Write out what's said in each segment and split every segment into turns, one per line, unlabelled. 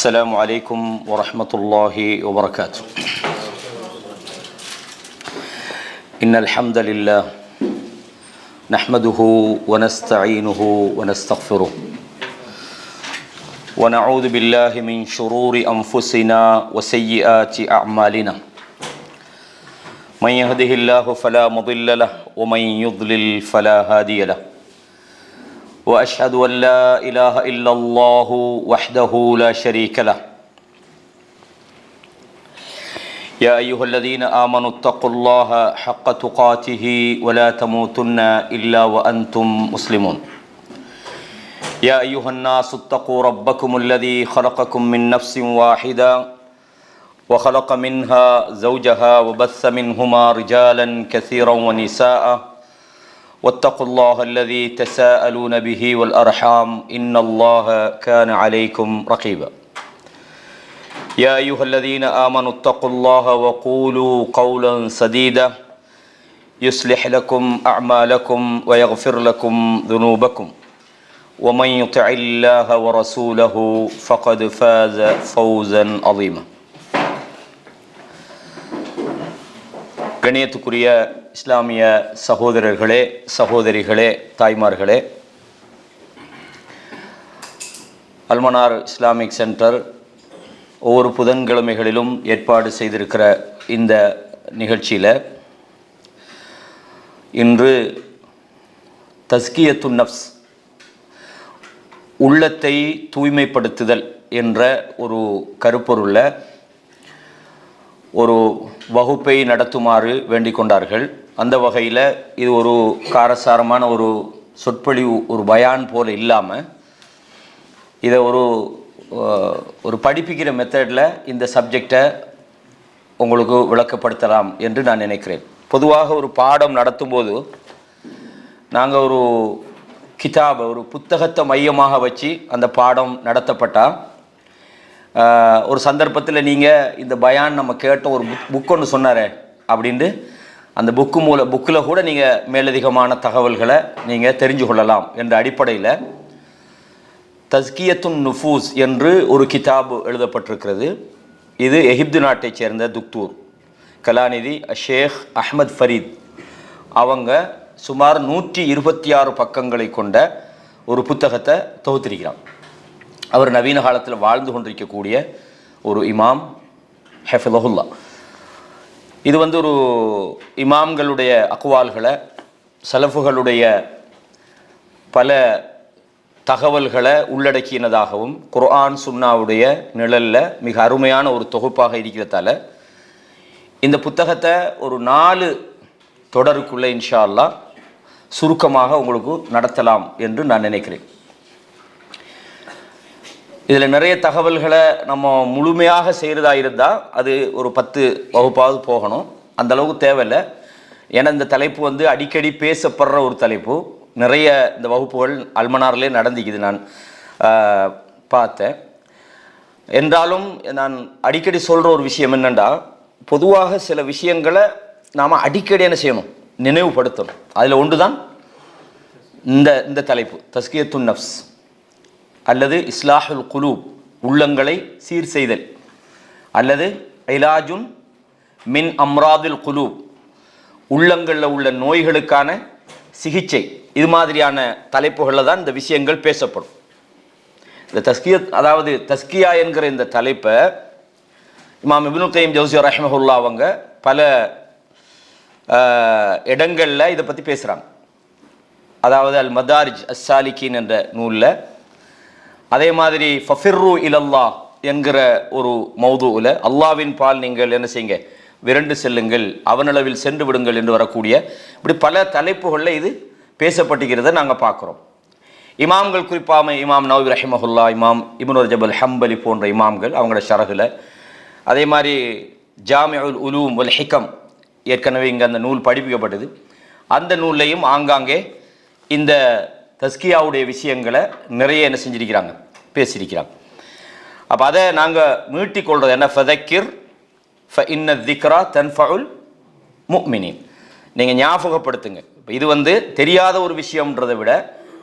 السلام عليكم ورحمة الله وبركاته. إن الحمد لله نحمده ونستعينه ونستغفره ونعوذ بالله من شرور أنفسنا وسيئات أعمالنا. من يهده الله فلا مضل له ومن يضلل فلا هادي له. وأشهد أن لا إله إلا الله وحده لا شريك له. يا أيها الذين آمنوا اتقوا الله حق تقاته ولا تموتن إلا وأنتم مسلمون. يا أيها الناس اتقوا ربكم الذي خلقكم من نفس واحدة وخلق منها زوجها وبث منهما رجالا كثيرا ونساء واتقوا الله الذي تساءلون به والأرحام إن الله كان عليكم رقيبا. يا أيها الذين آمنوا اتقوا الله وقولوا قولا سديدا يصلح لكم أعمالكم ويغفر لكم ذنوبكم ومن يطع الله ورسوله فقد فاز فوزا عظيما. கணியத்துக்குரிய இஸ்லாமிய சகோதரர்களே, சகோதரிகளே, தாய்மார்களே, அல்மனார் இஸ்லாமிக் சென்டர் ஒவ்வொரு புதன்கிழமைகளிலும் ஏற்பாடு செய்திருக்கிற இந்த நிகழ்ச்சியில் இன்று தஸ்கியத்துன் நஃப்ஸ், உள்ளத்தை தூய்மைப்படுத்துதல் என்ற ஒரு கருப்பொருள ஒரு வகுப்பை நடத்துமாறு வேண்டிக் கொண்டார்கள். அந்த வகையில் இது ஒரு காரசாரமான ஒரு சொற்பொழிவு, ஒரு பயான் போல் இல்லாமல் இதை ஒரு படிப்பிக்கிற மெத்தடில் இந்த சப்ஜெக்டை உங்களுக்கு விளக்கப்படுத்தலாம் என்று நான் நினைக்கிறேன். பொதுவாக ஒரு பாடம் நடத்தும்போது நாங்கள் ஒரு கிதாபை, ஒரு புத்தகத்தை மையமாக வச்சு அந்த பாடம் நடத்தப்பட்டால், ஒரு சந்தர்ப்பத்தில் நீங்கள் இந்த பயான் நம்ம கேட்ட ஒரு புக் ஒன்று சொன்னாரே அப்படின்ட்டு அந்த புக்கில் கூட நீங்கள் மேலதிகமான தகவல்களை நீங்கள் தெரிஞ்சு கொள்ளலாம் என்ற அடிப்படையில் தஸ்கியத்துன் நுஃபூஸ் என்று ஒரு கிதாபு எழுதப்பட்டிருக்கிறது. இது எகிப்து நாட்டைச் சேர்ந்த துக்தூர் கலாநிதி ஷேக் அஹ்மத் ஃபரீத் அவங்க சுமார் 126 பக்கங்களை கொண்ட ஒரு புத்தகத்தை தொகுத்திருக்கிறான். அவர் நவீன காலத்தில் வாழ்ந்து கொண்டிருக்கக்கூடிய ஒரு இமாம், ஹஃபிலஹுல்லா. இது ஒரு இமாம்களுடைய அக்வால்களை, சலஃபுகளுடைய பல தகவல்களை உள்ளடக்கினதாகவும் குர்ஆன் சுன்னாவுடைய நிழலில் மிக அருமையான ஒரு தொகுப்பாக இருக்கிறதால இந்த புத்தகத்தை ஒரு 4 தொடருக்குள்ளே இன்ஷா அல்லாஹ் சுருக்கமாக உங்களுக்கு நடத்தலாம் என்று நான் நினைக்கிறேன். இதில் நிறைய தகவல்களை நம்ம முழுமையாக செய்கிறதா இருந்தால் அது ஒரு 10 வகுப்பாவது போகணும். அந்த அளவுக்கு தேவையில்லை. ஏன்னா இந்த தலைப்பு அடிக்கடி பேசப்படுற ஒரு தலைப்பு. நிறைய இந்த வகுப்புகள் அல்மனார்லேயே நடந்துக்குது, நான் பார்த்தேன். என்றாலும் நான் அடிக்கடி சொல்கிற ஒரு விஷயம் என்னென்னா, பொதுவாக சில விஷயங்களை நாம் அடிக்கடி என்ன செய்யணும், நினைவுபடுத்தணும். அதில் ஒன்று தான் இந்த தலைப்பு தஸ்கியத்துன் நஃப்ஸ் அல்லது இஸ்லாஹுல் குலூப், உள்ளங்களை சீர் செய்தல், அல்லது இலாஜுன் மின் அம்ராதில் குலூப், உள்ளங்களில் உள்ள நோய்களுக்கான சிகிச்சை. இது மாதிரியான தலைப்புகளில் தான் இந்த விஷயங்கள் பேசப்படும். இந்த தஸ்கியத், அதாவது தஸ்கியா என்கிற இந்த தலைப்பை இமாம் இப்னு கைம் ஜௌஸியா ரஹ்மஹுல்லாஹ் அவங்க பல இடங்களில் இதை பற்றி பேசுகிறாங்க. அதாவது அல் மதாரிஜ் அஸ்ஸாலிகீன் என்ற நூலில், அதே மாதிரி ஃபஃபிர்ரு இலல்லாஹ் என்கிற ஒரு மௌதுவில் அல்லாவின் பால் நீங்கள் என்ன செய்யுங்க, விரண்டு செல்லுங்கள், அவனளவில் சென்று விடுங்கள் என்று வரக்கூடிய இப்படி பல தலைப்புகளில் இது பேசப்பட்டிருக்கிறத நாங்கள் பார்க்குறோம். இமாம்கள், குறிப்பாக இமாம் நவவி ரஹிமஹுல்லா, இமாம் இப்னு ரஜப் அல் ஹம்பலி போன்ற இமாம்கள் அவங்களோட ஷரஹில், அதே மாதிரி ஜாமிஉல் உலூம் வல் ஹிகம், ஏற்கனவே இங்கே அந்த நூல் படிப்பிக்கப்பட்டது, அந்த நூல்லையும் ஆங்காங்கே இந்த தஸ்கியாவுடைய விஷயங்களை நிறைய என்ன செஞ்சிருக்கிறாங்க, பேசியிருக்கிறாங்க. அப்போ அதை நாங்கள் மீட்டிக்கொள்வது என்ன, ஃபதக்கிர் ஃப இன்ன திக்ரா தன்ஃபஉல் முஃமினீன், நீங்கள் ஞாபகப்படுத்துங்க. இப்போ இது தெரியாத ஒரு விஷயம்ன்றதை விட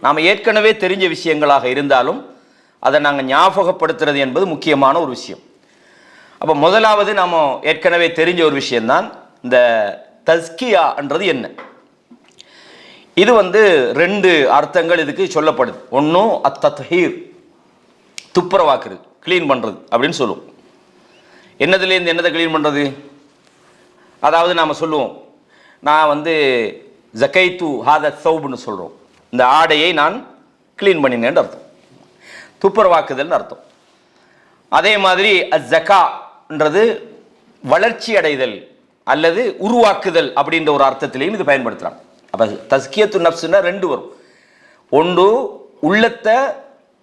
நாம் ஏற்கனவே தெரிஞ்ச விஷயங்களாக இருந்தாலும் அதை நாங்கள் ஞாபகப்படுத்துறது என்பது முக்கியமான ஒரு விஷயம். அப்போ முதலாவது நாம் ஏற்கனவே தெரிஞ்ச ஒரு விஷயம்தான் இந்த தஸ்கியான்றது என்ன. இது ரெண்டு அர்த்தங்கள் இதுக்கு சொல்லப்படுது. ஒன்றும் அத்தத்ஹீர், துப்புரவாக்குறது, க்ளீன் பண்ணுறது அப்படின்னு சொல்லுவோம். என்னதுலேருந்து என்னதை க்ளீன் பண்ணுறது? அதாவது நாம் சொல்லுவோம், நான் ஜகைத்து ஹாத சௌப்னு சொல்கிறோம், இந்த ஆடையை நான் க்ளீன் பண்ணினேன்னு அர்த்தம், துப்புரவாக்குதல்னு அர்த்தம். அதே மாதிரி அஸ்ஸகான்றது வளர்ச்சி அடைதல் அல்லது உருவாக்குதல் அப்படின்ற ஒரு அர்த்தத்திலையும் இது பயன்படுத்துகிறாங்க. அப்போ தஸ்கியத்து நஃப்ஸ்னா ரெண்டு வரும். ஒன்று உள்ளத்தை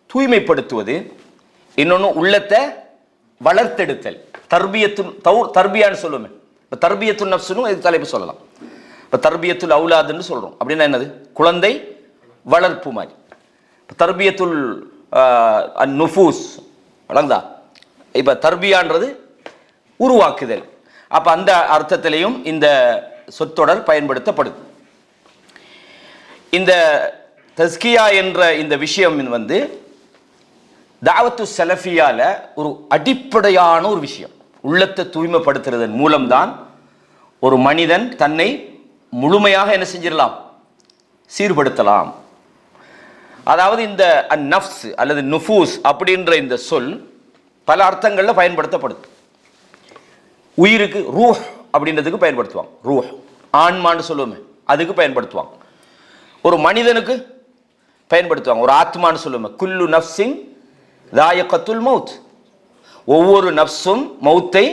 தூய்மைப்படுத்துவது, இன்னொன்று உள்ளத்தை வளர்த்தெடுத்தல். தர்பியான்னு சொல்லுவேன். இப்போ தர்பியத்து நஃப்ஸ்னு இது தலைப்பு சொல்லலாம். இப்போ தர்பியத்துல் அவுலாதுன்னு சொல்கிறோம். அப்படின்னா என்னது? குழந்தை வளர்ப்பு மாதிரி. இப்போ தர்பியத்துல் நுஃபூஸ் வளர்ந்தா, இப்போ தர்பியான்றது உருவாக்குதல். அப்போ அந்த அர்த்தத்திலையும் இந்த சொற்றொடர் பயன்படுத்தப்படுது. இந்த தஸ்கியா என்ற இந்த விஷயம் தாவத்து சலஃபியால ஒரு அடிப்படையான ஒரு விஷயம். உள்ளத்தை தூய்மைப்படுத்துறதன் மூலம்தான் ஒரு மனிதன் தன்னை முழுமையாக என்ன செஞ்சிடலாம், சீர்படுத்தலாம். அதாவது இந்த நஃப்ஸ் அல்லது நுஃபூஸ் அப்படின்ற இந்த சொல் பல அர்த்தங்களில் பயன்படுத்தப்படுது. உயிருக்கு ரூஹ் அப்படின்றதுக்கு பயன்படுத்துவாங்க. ரூஹ் ஆன்மான்னு சொல்லுவோமே, அதுக்கு பயன்படுத்துவாங்க. ஒரு மனிதனுக்கு பயன்படுத்துவாங்க. ஒரு ஆத்மான்னு சொல்லுவோமே, குல்லு நஃப்ஸின் தாயகத்துல் மவுத், ஒவ்வொரு நஃப்ஸும் மௌத்தை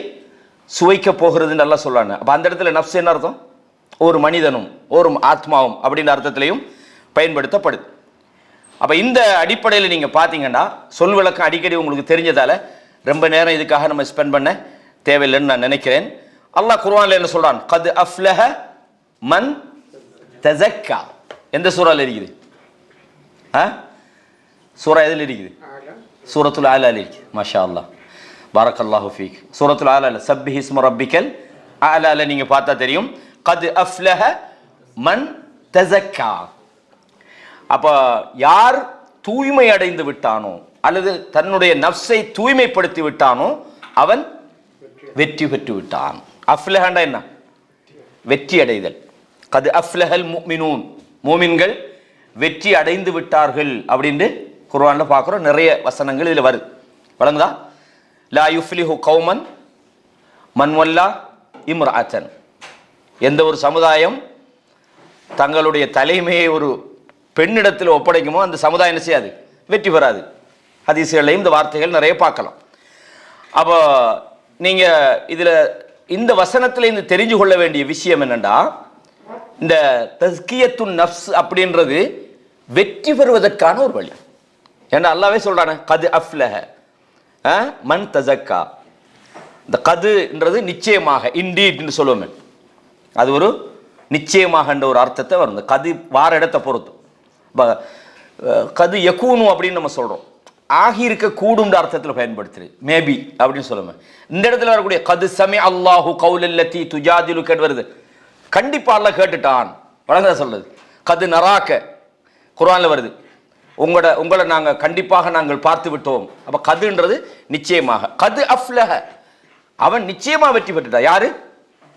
சுவைக்க போகிறதுன்னு நல்லா சொல்றாங்க. அப்போ அந்த இடத்துல நஃப்ஸ் என்ன அர்த்தம்? ஒரு மனிதனும் ஒரு ஆத்மாவும் அப்படின்ற அர்த்தத்திலையும் பயன்படுத்தப்படுது. அப்போ இந்த அடிப்படையில் நீங்கள் பார்த்தீங்கன்னா சொல் விளக்கம் அடிக்கடி உங்களுக்கு தெரிஞ்சதால ரொம்ப நேரம் இதுக்காக நம்ம ஸ்பெண்ட் பண்ண தேவையில்லைன்னு நான் நினைக்கிறேன். அல்லாஹ் குர்ஆன்ல என்ன சொல்றான்? கத் அஃப்லஹ மன் தஸக்கா. எந்த சூறால இருக்குது? சூரா எதில் இருக்குது? சூரத்துல் ஆலால இருக்குது. மாஷா அல்லாஹ், பாரக்கல்லாஹு ஃபீக். சூரத்துல் ஆலால சப்பிஹ் இஸ்ம ரப்பிக்கல் ஆலால நீங்க பார்த்தா தெரியும். கத் அஃப்லஹ மன் தஸக்கா. அப்ப யார் தூய்மை அடைந்து விட்டானோ அல்லது தன்னுடைய நஃப்ஸை தூய்மைப்படுத்தி விட்டானோ அவன் வெற்றி பெற்று விட்டான். அஃப்லஹண்டா என்ன? வெற்றி அடைதல். கது அஃப்லஹல் முஃமினூன், மூமின்கள் வெற்றி அடைந்து விட்டார்கள் அப்படின்னு குர்ஆன்ல பார்க்குறோம். நிறைய வசனங்கள் இதில் வருது. வழங்குதா? லா யுஃப்லிஹு கௌமன் மன் வல்லா இம்ரஅத்தன். எந்த ஒரு சமுதாயம் தங்களுடைய தலைமையை ஒரு பெண்ணிடத்தில் ஒப்படைக்குமோ அந்த சமுதாயம் என்ன செய்யாது? வெற்றி பெறாது. ஹதீஸ்களையும் இந்த வார்த்தைகள் நிறைய பார்க்கலாம். அப்போ நீங்க இதுல இந்த வசனத்துல இருந்து தெரிஞ்சு கொள்ள வேண்டிய விஷயம் என்னன்னா, இந்த தஸ்கியத்துன் நஃப்ஸ் அப்படின்றது வெற்றி பெறுவதற்கான ஒரு வழி. ஏன்னா அல்லாஹ்வே சொல்றானே, கது அஃப்லஹ மன் தஸக்கா. இந்த கதுன்றது நிச்சயமாக, இண்டீட்னு சொல்லுவோமே, அது ஒரு நிச்சயமாக என்ற ஒரு அர்த்தத்தை வரும். இந்த கது வார இடத்தை பொறுத்து. கது யகூனு அப்படின்னு நம்ம சொல்றோம், ஆகி இருக்க கூடும் அர்த்தத்தில் பயன்படுத்துது. மேபி அப்படின்னு சொல்லுவேன். இந்த இடத்துல வரக்கூடிய கது சமி அல்லாஹு கௌலல்லதி துஜாதிலுக்கு வருது, கண்டிப்பா அல்லாஹ் கேட்டுட்டான் வழங்க சொல்றது. கது நராக்க குர்ஆன்ல வருது, உங்களை நாங்கள் கண்டிப்பாக நாங்கள் பார்த்து விட்டோம். அப்ப கதுன்றது நிச்சயமாக. கது அஃப்லஹ, அவன் நிச்சயமா வெற்றி பெற்றுட்டான். யாரு?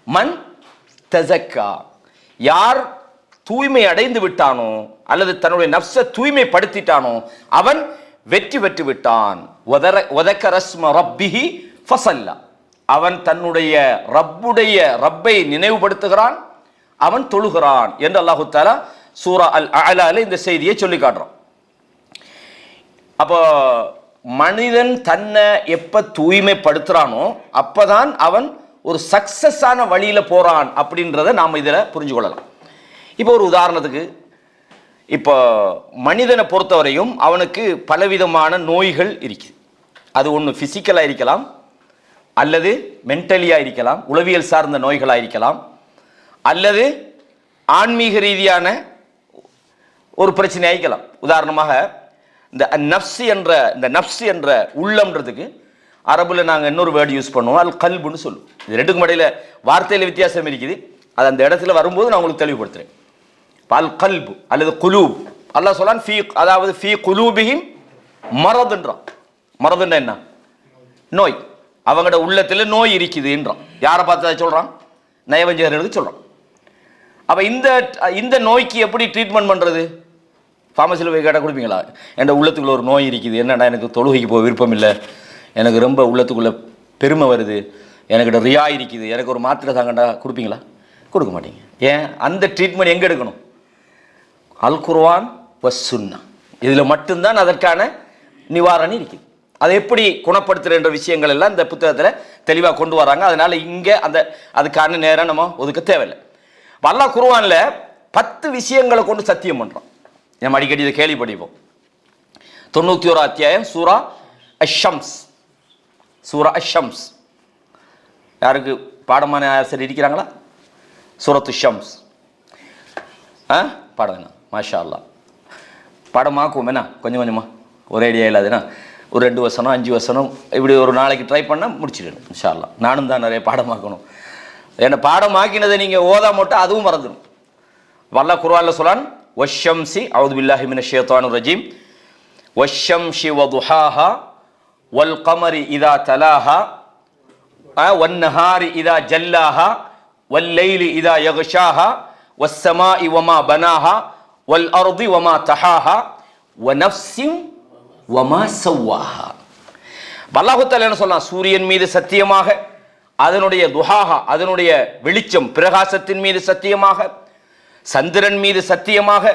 மன் தஸக்கா. யார் தூய்மை அடைந்து விட்டானோ அல்லது தன்னுடைய நஃப்ஸை தூய்மைப்படுத்திட்டானோ அவன் வெற்றி பெற்று விட்டான். வதக்கர ஸ்ம ரப்பிஹி ஃபஸல்லா. அவன் தன்னுடைய ரப்பை நினைவுபடுத்துகிறான், அவன் தொழுகிறான் என்று அல்லாஹு தஆலா சூரா அல் அலால இந்த செய்தியை சொல்லி காட்டுறான். அப்போ மனிதன் தன்னை எப்ப தூய்மைப்படுத்துறானோ அப்பதான் அவன் ஒரு சக்சஸான வழியில போறான் அப்படின்றத நாம் இதுல புரிஞ்சு கொள்ளலாம். இப்போ ஒரு உதாரணத்துக்கு, இப்போ மனிதனை பொறுத்தவரையும் அவனுக்கு பலவிதமான நோய்கள் இருக்குது. அது ஒன்று ஃபிசிக்கலாக இருக்கலாம், அல்லது மென்டலியாக இருக்கலாம், உளவியல் சார்ந்த நோய்களாக இருக்கலாம், அல்லது ஆன்மீக ரீதியான ஒரு பிரச்சனையாக இருக்கலாம். உதாரணமாக இந்த நஃப்ஸ் என்ற உள்ளம்ன்றதுக்கு அரபுல நாங்கள் இன்னொரு வேர்டு யூஸ் பண்ணுவோம், அல் கல்புன்னு சொல்லுவோம். இது ரெண்டுக்கும் இடையில வார்த்தையில வித்தியாசம் இருக்குது. அது அந்த இடத்துல வரும்போது நான் உங்களுக்கு தெளிவுபடுத்துறேன். அல் கல்பு அல்லது குலூப், அல்லாஹ் சொல்லான் ஃபீ, அதாவது ஃபீ குலூபிஹிம் மறதுன்றான். மறதுன்னா என்ன? நோய். அவங்களோட உள்ளத்துல நோய் இருக்குதுன்றான். யாரை பார்த்து சொல்றான்? நயவஞ்சகர்களுக்கு சொல்றான். அப்ப இந்த நோய்க்கு எப்படி ட்ரீட்மெண்ட் பண்றது? ஃபார்மசியில் போய் கேட்டால் கொடுப்பீங்களா? என் உள்ளத்துக்குள்ள ஒரு நோய் இருக்குது, என்னடா எனக்கு தொழுகைக்கு போக விருப்பம் இல்லை, எனக்கு ரொம்ப உள்ளத்துக்குள்ள பெருமை வருது, எனக்கிட்ட ரியா இருக்குது, எனக்கு ஒரு மாத்திரை தாங்கண்டா, கொடுப்பீங்களா? கொடுக்க மாட்டீங்க. ஏன்? அந்த ட்ரீட்மெண்ட் எங்கே எடுக்கணும்? அல் குர்ஆன் வஸ் சுன்னா, இதில் மட்டும்தான் அதற்கான நிவாரணம் இருக்குது. அதை எப்படி குணப்படுத்துகிற விஷயங்கள் எல்லாம் இந்த புத்தகத்தில் தெளிவாக கொண்டு வராங்க. அதனால இங்கே அதுக்கான நேரம் நம்ம ஒதுக்க தேவையில்லை. அல்லாஹ் குர்ஆன்ல 10 விஷயங்களை கொண்டு சத்தியம் பண்ணுறோம். நம்ம அடிக்கடி இதை கேள்விப்படிப்போம். 91 அத்தியாயம் சூரா அஷம்ஸ். சூரா அஷம்ஸ் யாருக்கு பாடமான ஆசிரியர் இருக்கிறாங்களா? சூரத்து ஷம்ஸ் பாடம் என்ன? மாஷா அல்லா, பாடமாக்குவோம் என்ன, கொஞ்சம் கொஞ்சமாக ஒரே ஐடியா இல்லாதுன்னா ஒரு 2 வசனம் 5 வசனம் இப்படி ஒரு நாளைக்கு ட்ரை பண்ணால் முடிச்சிடணும் இன்ஷா அல்லா. நானும் தான் நிறைய பாடமாக்கணும். என்ன பாடமாக்கினதை நீங்கள் ஓதா மட்டும் அதுவும் மறந்துடும். அல்லாஹ் குர்ஆன்ல சொல்றான், வஷ்ஷம்சி அஊது பில்லாஹி மினஷ் ஷைத்தானிர் ரஜீம் வஷ்ஷம்சி வதுஹாஹா வல் கமரி இதா தலாஹா வன் நஹாரி இதா ஜல்லாஹா வல் லைலி இதா யக்ஷாஹா வஸ் ஸமாஇ வமா பனாஹா வல் அர்தி வமா தஹாஹா வ நஃப்ஸின் வமா ஸவ்வாஹா. அல்லாஹ் தஆலா என்ன சொல்றான்? சூரியன் மீது சத்தியமாக, அதனுடைய துஹாஹா, அதனுடைய வெளிச்சம் பிரகாசத்தின் மீது சத்தியமாக, சந்திரன் மீது சத்தியமாக,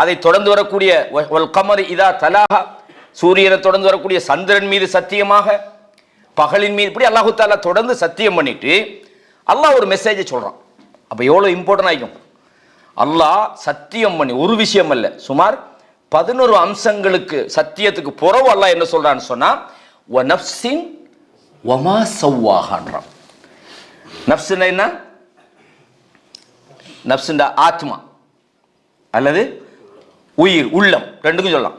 அதை தொடர்ந்து வரக்கூடிய வல் கமரி இதா தலாஹா, சூரியனை தொடர்ந்து வரக்கூடிய சந்திரன் மீது சத்தியமாக, பகலின் மீது, இப்படி அல்லாஹு தஆலா தொடர்ந்து சத்தியம் பண்ணிட்டு அல்லாஹ் ஒரு மெசேஜை சொல்றான். அப்ப எவ்வளவு இம்பார்ட்டன்ட் ஆகும். அல்லாஹ் சத்தியம் பண்ணி ஒரு விஷயம் அல்ல, சுமார் 11 அம்சங்களுக்கு சத்தியத்துக்கு புறவு அல்லாஹ் என்ன சொல்றான்னு சொன்னா வ நஃப்ஸின் வமா ஸவ்வாஹான்றான். நஃப்ஸ்னா என்ன? நஃப்ஸ்ன்ற ஆத்மா அல்லது உயிர், உள்ளம், ரெண்டுக்கும் சொல்லலாம்.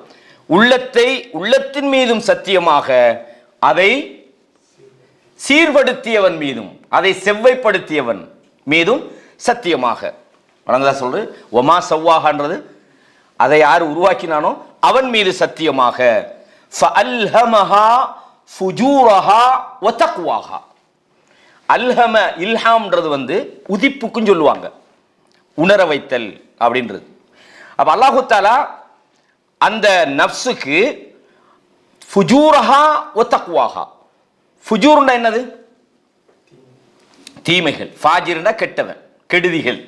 உள்ளத்தின் மீதும் சத்தியமாக, அதை சீர்படுத்தியவன் மீதும், அதை செவ்வைப்படுத்தியவன் மீதும் சத்தியமாக. வணங்கதா சொல்றது ஒமா சவ்வாகன்றது அதை யார் உருவாக்கினானோ அவன் மீது சத்தியமாக. ஃபஅல்ஹமஹா ஃபுஜூரஹா வ தக்வாஹா. அல்ஹம, இல்ஹாம்ன்றது உதிப்புக்கும் சொல்லுவாங்க, உணர வைத்தல் அப்படின்றது. அப்ப அல்லாஹு தஆலா அந்த நஃப்ஸுக்கு ஃபுஜூரஹா வ தக்வாஹா. ஃபுஜூர்னா என்னது? தீமைகள். ஃபாஜிர்னா கெட்டவன், கெடுதிகள்.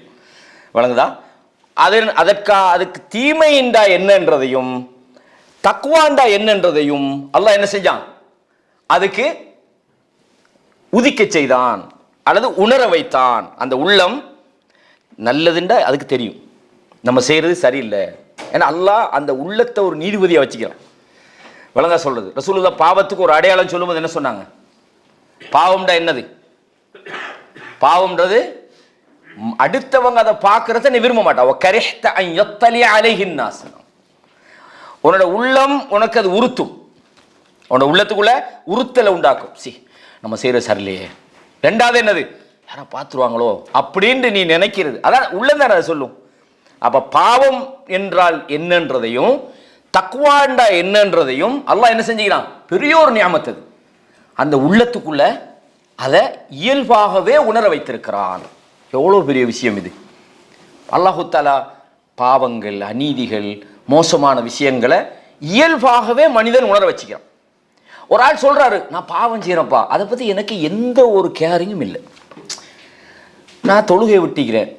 வழங்குதா? அதுக்கு தீமைண்டா என்னன்றதையும் தக்வாண்டா என்னன்றதையும் அல்லாஹ் என்ன செஞ்சான்? அதுக்கு உதிக்க செய்தான் அல்லது உணர வைத்தான். அந்த உள்ளம் நல்லதுண்டா அதுக்கு தெரியும், நம்ம செய்யறது சரியில்லை. ஏன்னா அல்லாஹ் அந்த உள்ளத்தை ஒரு நீதிபதியா வச்சுக்கிறான். வழங்கா சொல்றது. ரசூலுல்லாஹ் பாவத்துக்கு ஒரு அடையாளம் சொல்லும்போது என்ன சொன்னாங்க? பாவம்டா என்னது? பாவம்ன்றது அடுத்தவங்க அதை பார்க்கறத நீ விரும்ப மாட்டா. உன்னோட உள்ளம் உனக்கு அது உறுத்தும், உன்னோட உள்ளத்துக்குள்ள உறுத்தலை உண்டாக்கும். நம்ம செய்யறது சரியில்லையே. ரெண்டாவது என்னது? யாரா பார்த்துருவாங்களோ அப்படின்னு நீ நினைக்கிறது. அதான் உள்ளம் தானே அதை சொல்லும். அப்ப பாவம் என்றால் என்னன்றதையும் தக்வாண்டா என்னன்றதையும் அல்லாஹ் என்ன செஞ்சுக்கிறான்? பெரிய ஒரு நியாமத்து. அந்த உள்ளத்துக்குள்ள அதை இயல்பாகவே உணர வைத்திருக்கிறான். எவ்வளவு பெரிய விஷயம் இது. அல்லாஹு தஆலா பாவங்கள், அநீதிகள், மோசமான விஷயங்களை இயல்பாகவே மனிதன் உணர வச்சுக்கிறான். ஒரு ஆள் சொல்றாரு, நான் பாவம் செய்யறேன்ப்பா, அதை பத்தி எனக்கு எந்த ஒரு கேரிங்கும் இல்லை, நான் தொழுகை விட்டிக்கிறேன்,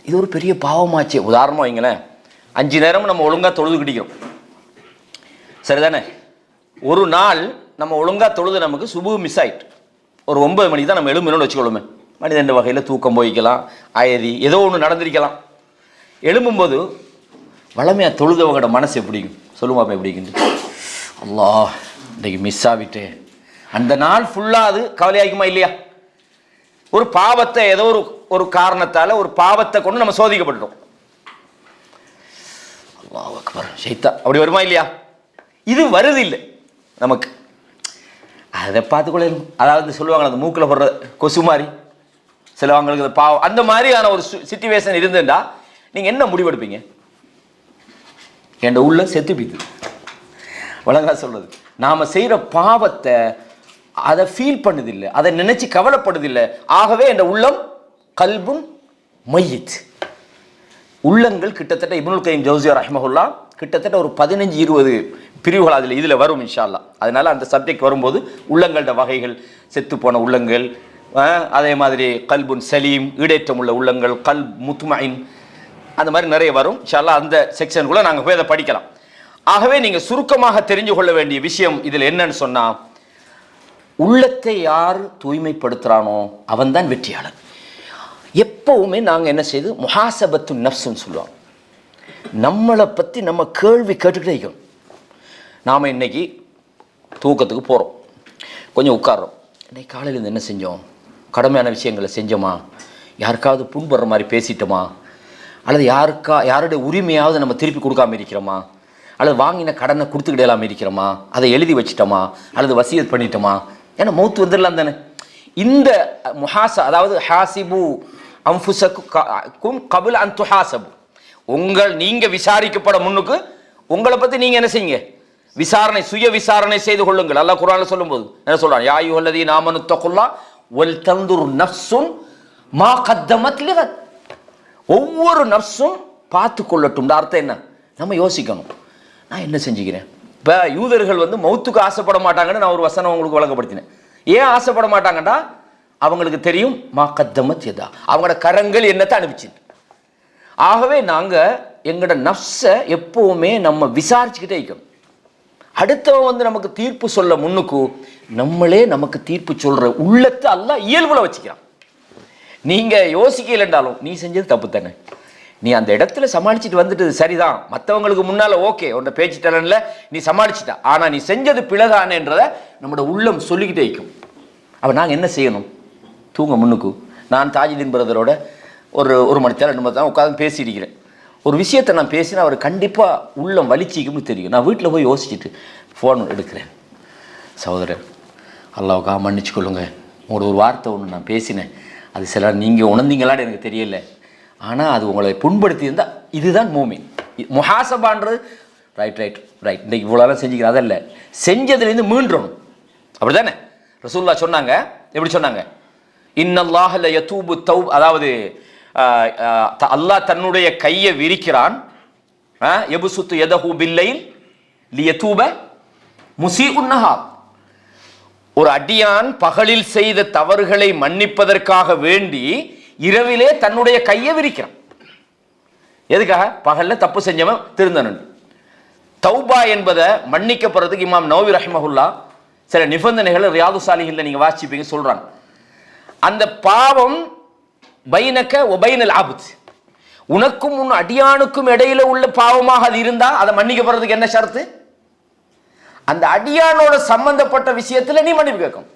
இது ஒரு பெரிய பாவமாச்சு. உதாரணமா வைங்களேன், 5 நேரமும் நம்ம ஒழுங்கா தொழுது கிட்டிக்கிறோம், சரிதானே? ஒரு நாள் நம்ம ஒழுங்கா தொழுது நமக்கு சுபு மிஸ் ஆயிட்டு, ஒரு 9 மணிக்கு தான் நம்ம எழும்பணும்னு வச்சுக்கொள்ளுமே. மனிதன் வகையில் தூக்கம் போய்க்கலாம், அயதி ஏதோ ஒன்று நடந்திருக்கலாம். எழும்பும்போது வளமையா தொழுதவங்களோட மனசு எப்படிக்கும் சொல்லுவாப்பா? எப்படிக்குன்னு அல்லாஹ் இன்றைக்கு மிஸ் ஆகிட்டே. அந்த நாள் ஃபுல்லாக அது கவலையாக்குமா இல்லையா? ஒரு பாவத்தை ஏதோ ஒரு காரணத்தால் ஒரு பாவத்தை கொண்டு நம்ம சோதிக்கப்பட்டோம். அல்லாஹ் அக்பர் ஷைத்தா அப்படி வருமா இல்லையா? இது வருது இல்லை நமக்கு, அதை பார்த்துக்கொள்ள. அதாவது சொல்லுவாங்க, அந்த மூக்கில் போடுற கொசு மாதிரி சிலவங்களுக்கு அது பாவம். அந்த மாதிரியான ஒரு சிச்சுவேஷன் இருந்துட்டா நீங்கள் என்ன முடிவெடுப்பீங்க? என் உள்ள செத்து போய்த்து, வழங்கா சொல்றது, நாம செய்யற பாவத்தை அதை ஃபீல் பண்ணுதில்லை, அதை நினைச்சு கவலைப்படுதில்லை. ஆகவே இந்த உள்ளம் கல்புன் மையித். உள்ளங்கள் கிட்டத்தட்ட இப்னுல் கய்யிம் ஜௌஸியா ரஹ்மஹுல்லாஹ் கிட்டத்தட்ட ஒரு 15-20 பிரிவுகள் இதில் வரும் இன்ஷா அல்லாஹ். அதனால அந்த சப்ஜெக்ட் வரும்போது உள்ளங்களோட வகைகள், செத்து போன உள்ளங்கள், அதே மாதிரி கல்புன் சலீம் ஈடேற்றம் உள்ள உள்ளங்கள், கல்ப் முத்மஇன், அந்த மாதிரி நிறைய வரும் இன்ஷா அல்லாஹ். அந்த செக்ஷனுக்குள்ள நாங்கள் போய் அதை படிக்கலாம். ஆகவே நீங்கள் சுருக்கமாக தெரிஞ்சு கொள்ள வேண்டிய விஷயம் இதில் என்னன்னு சொன்னா, உள்ளத்தை யார் தூய்மைப்படுத்துகிறானோ அவன் தான் வெற்றியாளர். எப்பவுமே நாங்கள் என்ன செய்து முஹாசபத்து நஃப்ஸ்ன்னு சொல்லுவோம். நம்மளை பற்றி நம்ம கேள்வி கேட்டுக்கிட்டே இருக்கோம். நாம் இன்னைக்கு தூக்கத்துக்கு போகிறோம், கொஞ்சம் உட்கார்றோம். இன்னைக்கு காலையில் இருந்து என்ன செஞ்சோம்? கடமையான விஷயங்களை செஞ்சோமா? யாருக்காவது புண்படுற மாதிரி பேசிட்டோமா? அல்லது யாருடைய உரிமையாவது நம்ம திருப்பி கொடுக்காம இருக்கிறோமா? அல்லது வாங்கின கடனை கொடுத்துக்கிடலாமல் இருக்கிறோமா? அதை எழுதி வச்சிட்டோமா? அல்லது வசியத் பண்ணிட்டோமா? ஏன்னா மௌத்து வந்துடலாம் தானே. இந்த அதாவது ஹாசிபு அன்ஃபுஸக்கும் கபில அன் துஹாசபு, நீங்க விசாரிக்கப்பட முன்னுக்கு உங்களை பத்தி நீங்க என்ன செய்யுங்க? விசாரணை, சுய விசாரணை செய்து கொள்ளுங்கள். அல்லாஹ் குர்ஆன்ல சொல்லும்போது என்ன சொல்றான்? யா அய்யுஹல்லதீன ஆமனு தக்குல்லாஹ் வல் தன்துர் நஃப்ஸுன் மா கத்தமத் லிகத். ஒவ்வொரு நஃப்ஸும் பார்த்து கொள்ளட்டும். அர்த்தம் என்ன? நம்ம யோசிக்கணும், நான் என்ன செஞ்சுக்கிறேன். இப்போ யூதர்கள் மௌத்துக்கு ஆசைப்பட மாட்டாங்கன்னு நான் ஒரு வசனம் உங்களுக்கு வழங்கப்படுத்தினேன். ஏன் ஆசைப்பட மாட்டாங்கடா? அவங்களுக்கு தெரியும் மா கத்தமத் யதா, அவங்களோட கரங்கள் என்னத்தை அனுப்பிச்சு. ஆகவே நாங்கள் எங்களோட நஃப்ஸை எப்பவுமே நம்ம விசாரிச்சுக்கிட்டே இருக்கணும். அடுத்தவன் நமக்கு தீர்ப்பு சொல்ல முன்னுக்கு நம்மளே நமக்கு தீர்ப்பு சொல்ற உள்ளத்தை அல்லாஹ் இயல்புல வச்சுக்கிறான். நீங்க யோசிக்கலன்றாலும் நீ செஞ்சது தப்பு தானே, நீ அந்த இடத்துல சமாளிச்சுட்டு வந்துட்டு சரிதான், மற்றவங்களுக்கு முன்னால ஓகே உன்னை பேச்சுட்டல நீ சமாளிச்சுட்டா, ஆனா நீ செஞ்சது பிழைதானேன்றத நம்மளோட உள்ளம் சொல்லிக்கிட்டே இருக்கும். அப்போ நாங்கள் என்ன செய்யணும்? தூங்க முன்னுக்கு நான் தாஜுதீன் பிரதரோட ஒரு மணி நேரம் 2 மணி நேரம் உட்காந்து பேசியிருக்கிறேன். ஒரு விஷயத்தை நான் பேசினா அவர் கண்டிப்பாக உள்ளம் வலிச்சிக்கும்னு தெரியும். நான் வீட்டில் போய் யோசிச்சுட்டு ஃபோன் எடுக்கிறேன். சகோதரர், அல்லாவுக்கா மன்னிச்சு கொள்ளுங்க, உங்களோட ஒரு வார்த்தை ஒன்று நான் பேசினேன், அது சில நீங்கள் உணர்ந்தீங்களான்னு எனக்கு தெரியல, ஆனால் அது உங்களை புண்படுத்தி இருந்தால் இதுதான் மூமின். முஹாசபான்றது ரைட் ரைட் ரைட் இன்றைக்கு இவ்வளோலாம் செஞ்சுக்கிறேன், அதல்ல, செஞ்சதுலேருந்து மீண்டணும். அப்படி தானே ரசூலுல்லாஹ் சொன்னாங்க. எப்படி சொன்னாங்க? இன்னல்லாஹ ல யதூபு தௌப், அதாவது அல்லாஹ் தன்னுடைய கையை விரிக்கிறான். யபசுத்து யதஹு பில்லைல் லியதூப முஸீஉன் நஹார். ஒரு அடியான் பகலில் செய்த தவறுகளை மன்னிப்பதற்காக வேண்டி இரவிலே தன்னுடைய கையை விரிக்கிறான். எதுக்காக? பகல்ல தப்பு செஞ்சவன் திருந்தனன். தௌபா என்பதை மன்னிக்கப்படுறதுக்கு இமாம் நவவி ரஹ்மஹுல்லாஹ் சில நிபந்தனைகளை ரியாது சாலிஹின்ல நீங்க வாசிப்பீங்க சொல்றாங்க. அந்த பாவம் பைனக வ பைனல் அப்த், உனக்கும் உன் அடியானுக்கும் இடையில உள்ள பாவமாக அது இருந்தா அதை மன்னிக்கப்படுறதுக்கு என்ன ஷரத்து? அந்த அடியானோட சம்பந்தப்பட்ட விஷயத்துல நீ மன்னிப்பு கேட்கணும்.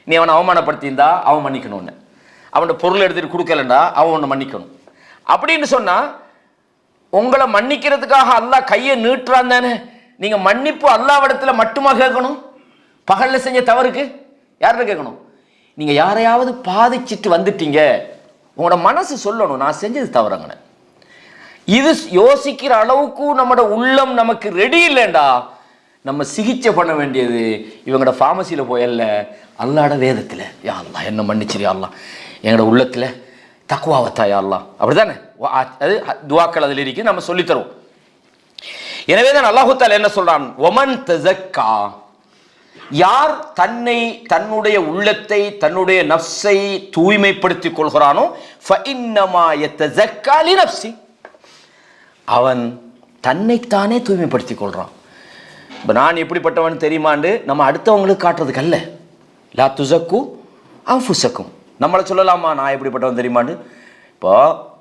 நீ அவனை அவமானப்படுத்தியிருந்தா அவன் மன்னிக்கணும், அவனோட பொருள் எடுத்துட்டு கொடுக்கலண்டா அவன் உன்னை மன்னிக்கணும். அப்படின்னு சொன்னா உங்களை மன்னிக்கிறதுக்காக அல்லாஹ் கையை நீட்டுறான் தானே. நீங்க மன்னிப்பு அல்லாஹ்விடத்துல மட்டுமா கேட்கணும்? பகல்ல செஞ்ச தவறுக்கு யார்கிட்ட கேட்கணும்? நீங்க யாரையாவது பாதிச்சுட்டு வந்துட்டீங்க, உங்களோட மனசு சொல்லணும் நான் செஞ்சது தவறுங்க. இது யோசிக்கிற அளவுக்கு நம்மளோட உள்ளம் நமக்கு ரெடி இல்லைண்டா நம்ம சிகிச்சை பண்ண வேண்டியது இவங்களோட ஃபார்மசியில் போயல்ல, அல்லாட வேதத்தில் யா அல்லாஹ் என்ன மன்னிச்சிரு யா அல்லாஹ், எங்களோட உள்ளத்தில் தக்வாவத்தா யா அல்லாஹ், அப்படிதானே அது துவாக்கள் அதில் இருக்கு, நம்ம சொல்லித்தருவோம். எனவே தான் அல்லாஹு தஆலா என்ன சொல்றான்? ஒமன் தஸக்கா, யார் தன்னுடைய உள்ளத்தை தன்னுடைய நஃப்ஸை தூய்மைப்படுத்திக் கொள்கிறானோ ஃபஇன்னமா யதஸக்கா லினஃப்ஸி, அவன் தன்னைத்தானே தூய்மைப்படுத்திக் கொள்றான். இப்போ நான் எப்படிப்பட்டவன் தெரியுமாண்டு நம்ம அடுத்தவங்களுக்கு காட்டுறதுக்கு அல்ல. லா துஸக்கு அன்ஃபுஸக்கும், நம்மளை சொல்லலாமா நான் எப்படிப்பட்டவன் தெரியுமாண்டு? இப்போ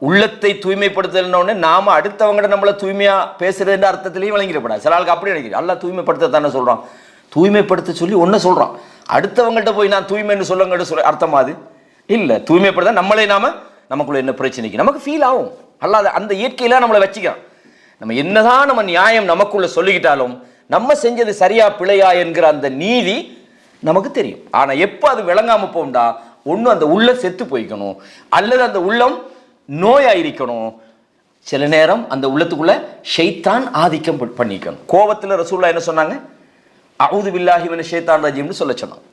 உள்ளத்தை தூய்மைப்படுத்தலன்னொடனே நாம அடுத்தவங்கட நம்மளை தூய்மையா பேசுறதுன்ற அர்த்தத்திலையும் வழங்கிடப்படாது. சில ஆளுக்கு அப்படி நினைக்கிறேன், அல்லாஹ் தூய்மைப்படுத்த தானே சொல்றான், தூய்மைப்படுத்த சொல்லி ஒன்றை சொல்றான், அடுத்தவங்கள்ட்ட போய் நான் தூய்மைன்னு சொல்லுங்கன்னு சொல்ல அர்த்தமா? அது இல்லை. தூய்மைப்படுத்த நம்மளே நமக்குள்ள என்ன பிரச்சனைக்கு நமக்கு ஃபீல் ஆகும். அல்லாத அந்த இயற்கையில நம்மளை வச்சுக்கலாம். நம்ம என்னதான் நம்ம நியாயம் நமக்குள்ள சொல்லிக்கிட்டாலும் நம்ம செஞ்சது சரியா பிழையா என்கிற அந்த நீதி நமக்கு தெரியும். ஆனா எப்போ அது விளங்காம போகும்டா, ஒன்று அந்த உள்ளம் செத்து போய்க்கணும், அல்லது அந்த உள்ளம் நோயாயிருக்கணும், சில நேரம் அந்த உள்ளத்துக்குள்ள ஷைத்தான் ஆதிக்கம் பண்ணிக்கணும். கோபத்தில் ரசூலுல்லாஹ் என்ன சொன்னாங்க? அஊது பில்லாஹி மினஷ் ஷைத்தானிர் ரஜீம்னு சொல்ல சொன்னாங்க.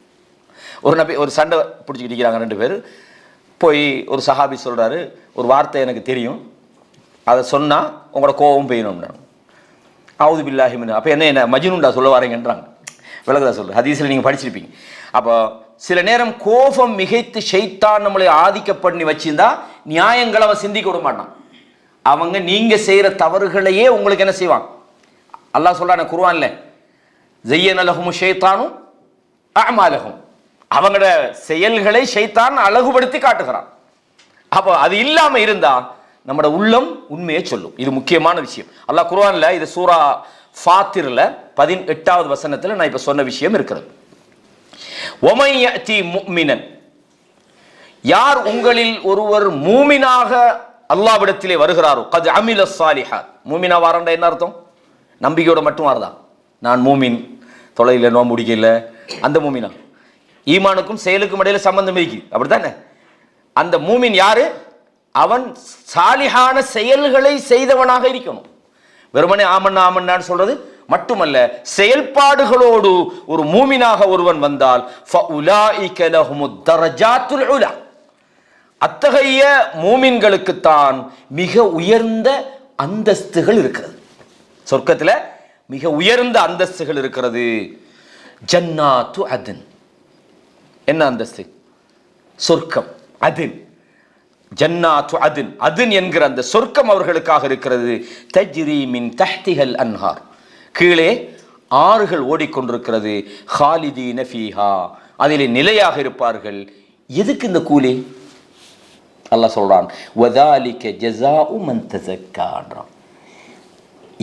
ஒரு சண்டை பிடிச்சிக்கிட்டு இருக்கிறாங்க 2 பேர். போய் ஒரு சஹாபி சொல்கிறாரு, ஒரு வார்த்தை எனக்கு தெரியும், அதை சொன்னால் உங்களோட கோபம் பெய்யணும்னா அவுது பில்லாஹி மின். அப்போ என்ன மஜ்னூன்டா சொல்ல வரீங்கன்றாங்க. விலகுதா சொல்லு, ஹதீஸில் நீங்கள் படிச்சிருப்பீங்க. அப்போ சில நேரம் கோபம் மிகைத்து ஷைத்தான் நம்மளை ஆதிக்க பண்ணி வச்சிருந்தா நியாயங்களை அவன் சிந்திக்க விட மாட்டான். அவங்க நீங்கள் செய்கிற தவறுகளையே உங்களுக்கு என்ன செய்வான்? அல்லாஹ் சொல்கிறான குர்ஆன்ல, ஸய்யன லஹுமு ஷைத்தானு அஅமாலஹும், அவங்களோட செயல்களை ஷைத்தான் அழகுபடுத்தி காட்டுகிறான். அப்போ அது இல்லாம இருந்தா நம்மளோட உள்ளம் உண்மையை சொல்லும். இது முக்கியமான விஷயம். அல்லாஹ் குர்ஆன்ல இது சூரா ஃபாத்திர்ல 18வது வசனத்துல நான் இப்ப சொன்ன விஷயம் இருக்கிறது. வமை யஅதி முஃமினன், யார் உங்களில் ஒருவர் மூமினாக அல்லாஹ்விடத்திலே வருகிறாரோ, கத் அமில ஸாலிஹாத். மூமினா வாரண்டா என்ன அர்த்தம்? நம்பிக்கையோட மட்டும் வரதா? நான் மூமின், தொலைல நோன்பு முடிக்கல, அந்த மூமினா? ஈமானுக்கும் செயலுக்கும் இடையில சம்பந்தம் இருக்கு, அப்படித்தானே? அந்த மூமின் யாரு? அவன் சாலிஹான செயல்களை செய்தவனாக இருக்கணும். வெறுமனே ஆமன்னா ஆமன்னான்னு சொல்றது மட்டுமல்ல, செயல்பாடுகளோடு ஒரு மூமினாக ஒருவன் வந்தால் ஃபஉலாயிக லஹுமுத் தரஜாத்துல் உலா, அத்தகைய மூமின்களுக்குத்தான் மிக உயர்ந்த அந்தஸ்துகள் இருக்கிறது. சொர்க்கத்தில் மிக உயர்ந்த அந்தஸ்துகள் இருக்கிறது. ஜன்னாத்து அதன், என்ன அந்தஸ்து? சொர்க்கம். அதின், ஜன்னாத்து அதின், அதின் என்கிற அந்த சொர்க்கம் அவர்களுக்காக இருக்கிறது. தஜ்ரி மின் தஹ்திஹல் அன்ஹார், கீழே ஆறுகள் ஓடிக்கொண்டிருக்கிறது. ஹாலிதீன ஃபீஹா, அதிலே நிலையாக இருப்பார்கள். எதுக்கு இந்த கூலி? அல்லாஹ் சொல்றான், வதாலிக ஜஸாஉ மன் தஸக்கான்றான்.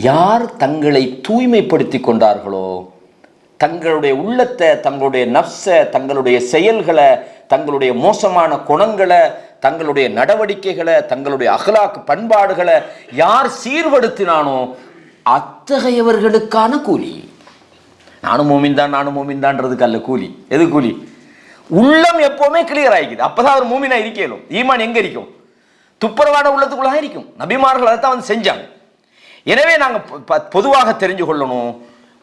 யார் தங்களை தூய்மைப்படுத்தி கொண்டார்களோ, தங்களுடைய உள்ளத்தை, தங்களுடைய நஃப்ஸை, தங்களுடைய செயல்களை, தங்களுடைய மோசமான குணங்களை, தங்களுடைய நடவடிக்கைகளை, தங்களுடைய அஹ்லாக் பண்பாடுகளை யார் சீர்படுத்தினானோ அத்தகையவர்களுக்கான கூலி. நானும் மூமின் தான்றதுக்கு அல்ல கூலி. எது கூலி? உள்ளம் எப்பவுமே கிளியர் ஆகிக்குது, அப்பதான் அவர் மூமினா இருக்கணும். ஈமான் எங்க இருக்கும்? துப்புரவான உள்ளத்துக்குள்ளாக இருக்கும். நபிமார்கள் அதைத்தான் வந்து செஞ்சாங்க. எனவே நாங்கள் பொதுவாக தெரிஞ்சு கொள்ளணும்,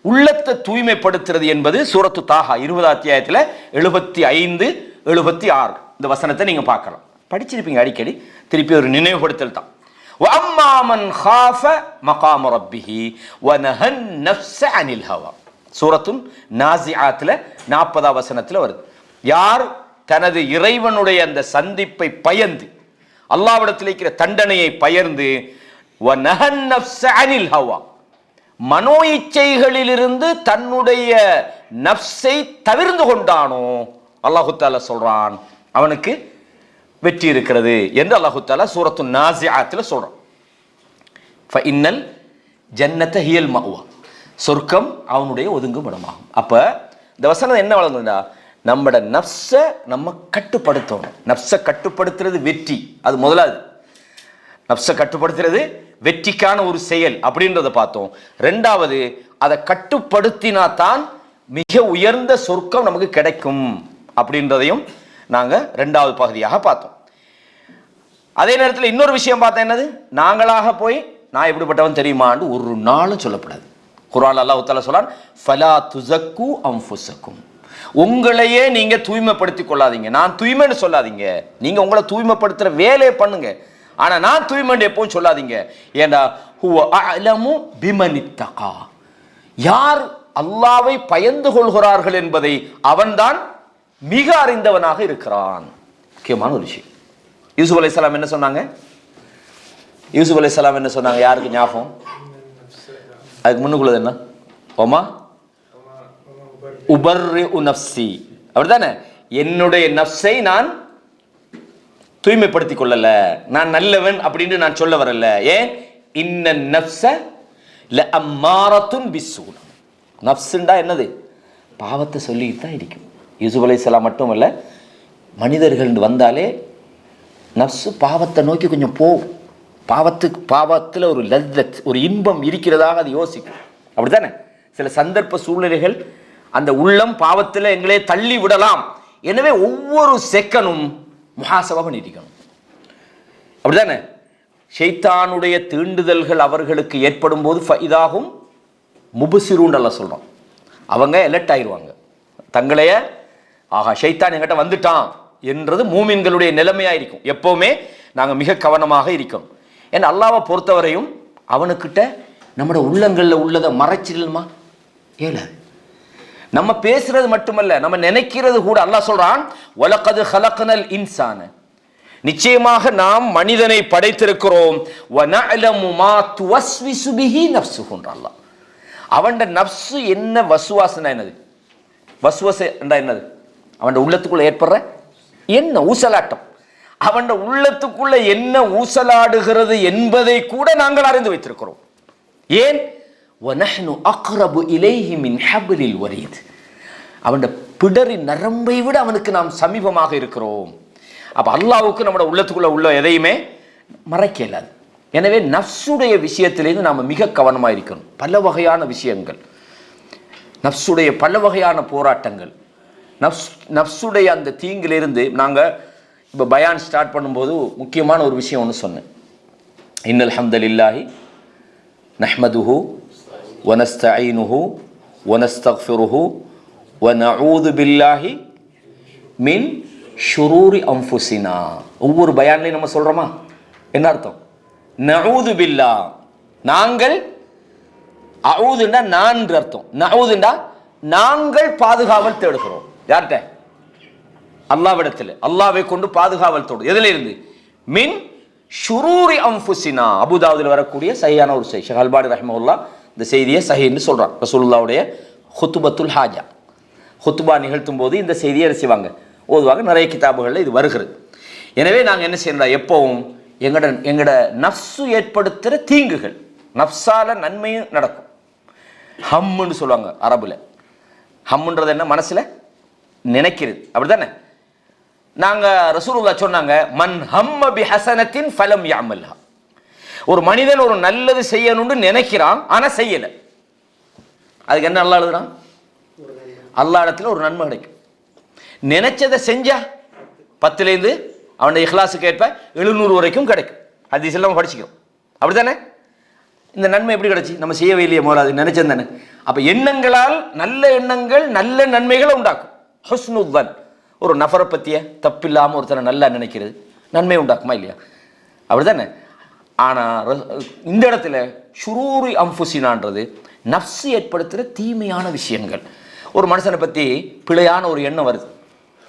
உள்ளத்தை தூய்மைப்படுத்துறது என்பது சூரத்து தாஹா 20 அத்தியாயத்தில் 75, 76 இந்த வசனத்தை நீங்க பார்க்கலாம், படிச்சிருப்பீங்க அடிக்கடி. திருப்பி ஒரு நினைவுபடுத்தல் தான். வஅம்மா மன் காஃப மகாம ரப்பிஹி வநஹன் நஃப்ஸ அனில் ஹவா, சூரத்துன் நாஸிஆத்ல 40வது வசனத்தில் வருது. யார் தனது இறைவனுடைய அந்த சந்திப்பை பயந்து, அல்லாஹ்விடத்தில் இருக்கிற தண்டனையை பயந்து, வநஹன் நஃப்ஸ அனில் ஹவா, மனோ இச்சைகளிலிருந்து தன்னுடைய நஃப்ஸை தவிர்ந்து கொண்டானோ, அல்லாஹு தஆலா சொல்றான் அவனுக்கு வெற்றி இருக்கிறது என்று அல்லாஹு தஆலா சூரத்து நாஸிஆத்ல சொல்றான். ஃபஇன்னல் ஜன்னத ஹியல் மஅவா, சொர்க்கம் அவனுடைய ஒதுங்கும் இடமாகும். அப்ப இந்த வசனம் என்ன வழங்குதுன்னா, நம்மட நஃப்ஸை நம்ம கட்டுப்படுத்தணும். நஃப்ஸை கட்டுப்படுத்துறது வெற்றி, அது முதலாவது. நஃப்ஸை கட்டுப்படுத்துறது வெற்றிக்கான ஒரு செயல் அப்படின்றத பார்த்தோம். ரெண்டாவது, அதை கட்டுப்படுத்தினா தான் மிக உயர்ந்த சொர்க்கம் நமக்கு கிடைக்கும் அப்படின்றதையும் நாங்க ரெண்டாவது பகுதியாக பார்த்தோம். அதே நேரத்தில் இன்னொரு விஷயம் பார்த்தா என்னது, நாங்களாக போய் நான் எப்படிப்பட்டவன் தெரியுமான்னு ஒரு நாளும் சொல்லப்படாது. குர்ஆன்ல அல்லாஹ் தஆலா சொல்றான், ஃபலா துஸக்கு அன்ஃபுஸக்கும், உங்களையே நீங்க தூய்மைப்படுத்திக் கொள்ளாதீங்க, நான் தூய்மைன்னு சொல்லாதீங்க. நீங்க உங்களை தூய்மைப்படுத்துற வேலையை பண்ணுங்க, ஆனா நான் தூய்மைன்னு எப்பவும் சொல்லாதீங்க. ஏண்டா ஹுவ அஅலமு பிமனித்தகா, யார் அல்லாஹ்வை பயந்து கொள்கிறார்கள் என்பதை அவன்தான் மிக அறிந்தவனாக இருக்கிறான். முக்கியமான ஒரு விஷயம். யூசுப் அலைஹிஸ்ஸலாம் என்ன சொன்னாங்க? யூசுப் அலைஹிஸ்ஸலாம் என்ன சொன்னாங்க? யாருக்கு ஞாபகம்? அதுக்கு முன்னுக்குள்ளது என்ன? ஓமா உபர்ரிஉ நஃப்ஸி, அப்படிதானே? என்னுடைய நஃப்ஸை நான் தூய்மைப்படுத்திக் கொள்ளல, நான் நல்லவன் அப்படின்னு நான் சொல்ல வரல. ஏன்? இன்ன நஃப்ஸ லஅம்மாரத்துன் பிஸ்ஸூ, நஃப்ஸ்ண்டா என்னது? பாவத்தை சொல்லிட்டு தான் இருக்கும். யூசுப் அலைஹிஸ்ஸலாம் மட்டும் இல்லை, மனிதர்கள் வந்தாலே நஃப்ஸு பாவத்தை நோக்கி கொஞ்சம் போகும். பாவத்தில் ஒரு லஸ்ஸத், ஒரு இன்பம் இருக்கிறதாக அது யோசிக்கும், அப்படித்தானே? சில சந்தர்ப்ப சூழ்நிலைகள் அந்த உள்ளம் பாவத்தில் எங்களே தள்ளி விடலாம். எனவே ஒவ்வொரு செகண்டும் முஹாசபா பண்ணிருக்கணும், அப்படித்தானே? ஷைத்தானுடைய தீண்டுதல்கள் அவர்களுக்கு ஏற்படும் போது ஃபைதாகும் முபுசிரூன் அல்லாஹ் சொல்றோம். அவங்க எலர்ட் ஆயிடுவாங்க. தங்களைய ஆஹா ஷைத்தான் என்கிட்ட வந்துட்டான் என்றது மூமின்களுடைய நிலைமையாயிருக்கும். எப்பவுமே நாங்கள் மிக கவனமாக இருக்கணும். ஏன்னா அல்லாஹ்வை பொறுத்தவரையும் அவனுக்கிட்ட நம்மளோட உள்ளங்களில் உள்ளதை மறைச்சிடலுமா? ஏல நம்ம பேசுறது மட்டுமல்ல, நம்ம நினைக்கிறது கூட. அல்லாஹ் சொல்றான், வலகது ஹலக்னல் இன்சான, நிச்சயமாக நாம் மனிதனை படைத்திருக்கிறோம். வனஅலமு மா துவஸ்விசு பிஹி நஃப்ஸுஹு. அல்லாஹ் அவன் நஃப்ஸு என்ன வசுவாசனா என்னது? வசுவச என்றா என்னது? அவன் உள்ளத்துக்குள்ள ஏற்படுற என்ன ஊசலாட்டம், அவன் உள்ளத்துக்குள்ள என்ன ஊசலாடுகிறது என்பதை கூட நாங்கள் அறிந்து வைத்திருக்கிறோம். ஏன்? வனஹ்னு அக்ரபு இலைஹி மின் ஹப்லில் வரீத். அவன் பிடரின் நரம்பை விட அவனுக்கு நாம் சமீபமாக இருக்கிறோம். அப்ப அல்லாஹ்வுக்கு நம்மளோட உள்ளத்துக்குள்ள உள்ள எதையுமே மறைக்க இயலாது. எனவே நஃப்ஸுடைய விஷயத்திலிருந்து நாம் மிக கவனமாக இருக்கணும். பல வகையான விஷயங்கள், நஃப்ஸுடைய பல வகையான போராட்டங்கள், நஃப்ஸுடைய அந்த தீங்கிலிருந்து நாங்கள் இப்போ பயான் ஸ்டார்ட் பண்ணும்போது முக்கியமான ஒரு விஷயம் ஒன்று சொன்னேன். இன்னல் ஹம்தலில்லாஹி நஹ்மதுஹு வனஸ்தஈனுஹு வனஸ்தக்ஃபிருஹு வனஊது பில்லாஹி மின் ஷுரூரி அன்ஃபுஸினா. ஒவ்வொரு பயான்லையும் நம்ம சொல்கிறோமா? என்ன அர்த்தம்? நஊது பில்லா, நாங்கள், அஊதுண்டா நான் அர்த்தம், நஊதுண்டா நாங்கள் பாதுகாவல் தேடுகிறோம். யார்கிட்ட? அல்லாஹ்விடத்தில். அல்லாஹ்வை கொண்டு பாதுகாவல் தேடு. எதில் இருந்து? மின் ஷுரூரி அன்ஃபுஸினா. அபூதாவுதில் வரக்கூடிய சஹீஹான ஒரு செய்தி. ஷேக் அல்பானி ரஹ்மத்துல்லாஹ் இந்த செய்தியை சஹீஹ்னு சொல்றான். ரசூலுல்லாஹ்வுடைய ஹுத்பத்துல் ஹாஜா, ஹுத்பா நிகழ்த்தும் போது இந்த செய்தியை செய்வாங்க, ஓதுவாங்க. நிறைய கிதாபுகளில் இது வருகிறது. எனவே நாங்கள் என்ன செய்யறோம்? எப்பவும் எங்கட நஃப்ஸு ஏற்படுத்துகிற தீங்குகள், நஃப்ஸால நன்மையும் நடக்கும். ஹம்முன்னு சொல்லுவாங்க அரபுல. ஹம்முன்றது என்ன? மனசுல நினைக்கிறது, அப்படித்தானே? நாங்க ரசூலுல்லாஹ் சொன்னாங்க, மன் ஹம்ம பி ஹஸனத்தின் ஃபலம் யஅமல்ஹா. ஒரு மனிதன் ஒரு நல்லது செய்யணும்னு நினைக்கிறான், ஆனா செய்யல. அதுக்கு என்ன அல்லாஹ் எழுதுறான்? அல்லாஹ் இடத்துல ஒரு நன்மை கிடைக்கும். நினைச்சதை செஞ்சா 10லேருந்து அவனுடைய இஹ்லாஸுக்கு ஏற்ப 700 வரைக்கும் கிடைக்கும். ஹதீஸ் எல்லாம் படிச்சுக்கிறோம், அப்படித்தானே? இந்த நன்மை எப்படி கிடைச்சி? நம்ம செய்யவே இல்லையே, போல நினைச்சது தானே. அப்ப எண்ணங்களால் நல்ல எண்ணங்கள் நல்ல நன்மைகளை உண்டாக்கும். ஹுஸ்னுல், ஒரு நபரை பற்றிய தப்பில்லாமல் ஒருத்தனை நல்லா நினைக்கிறது நன்மை உண்டாக்குமா இல்லையா? அப்படித்தானே? ஆனால் இந்த இடத்துல ஷுரூரி அன்ஃபுஸினான்றது நஃப்ஸு ஏற்படுத்துகிற தீமையான விஷயங்கள். ஒரு மனுஷனை பற்றி பிழையான ஒரு எண்ணம் வருது.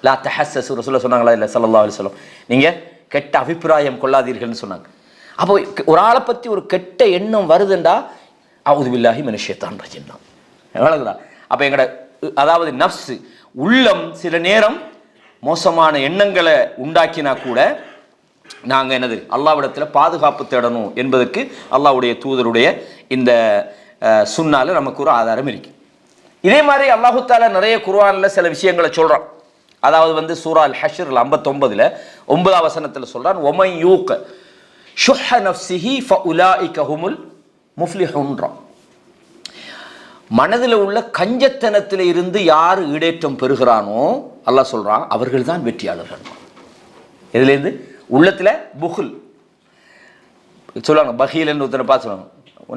லா தஹஸ்ஸஸு, ரசூலுல்லாஹ் சொன்னாங்களா இல்லை ஸல்லல்லாஹு அலைஹி வஸல்லம், நீங்கள் கெட்ட அபிப்பிராயம் கொள்ளாதீர்கள்னு சொன்னாங்க. அப்போ ஒரு ஆளை பற்றி ஒரு கெட்ட எண்ணம் வருதுண்டா அஊது பில்லாஹி மினஷ் ஷைத்தானிர் ரஜீம் தான். எவ்வளவுதா? அப்போ எங்களோட அதாவது நஃப்ஸு, உள்ளம் சில நேரம் மோசமான எண்ணங்களை உண்டாக்கினா கூட நாங்கள் என்னது அல்லாஹ்விடத்தில் பாதுகாப்பு தேடணும் என்பதற்கு அல்லாஹ்வுடைய தூதருடைய இந்த சுன்னால நமக்கு ஒரு ஆதாரம் இருக்கு. இதே மாதிரி அல்லாஹு தஆலா நிறைய குர்ஆனில் சில விஷயங்களை சொல்கிறான். அதாவது சூரா அல் ஹஷ்ர் 59ல் 9ஆம் வசனத்தில் சொல்கிறான், ஒமை யூக்க ஷுஹ நஃப்ஸிஹி ஃபஉலாஇக ஹுமுல் முஃப்லிஹூன். மனதில் உள்ள கஞ்சத்தனத்தில் இருந்து யார் ஈடேற்றம் பெறுகிறானோ அல்லாஹ் சொல்கிறான், அவர்கள் தான் வெற்றியாளர்கள். இதுலேருந்து உள்ளத்தில் புகுல் சொல்லுவாங்க, பஹீலன்னு ஒருத்தனை பார்த்து சொல்லுவாங்க.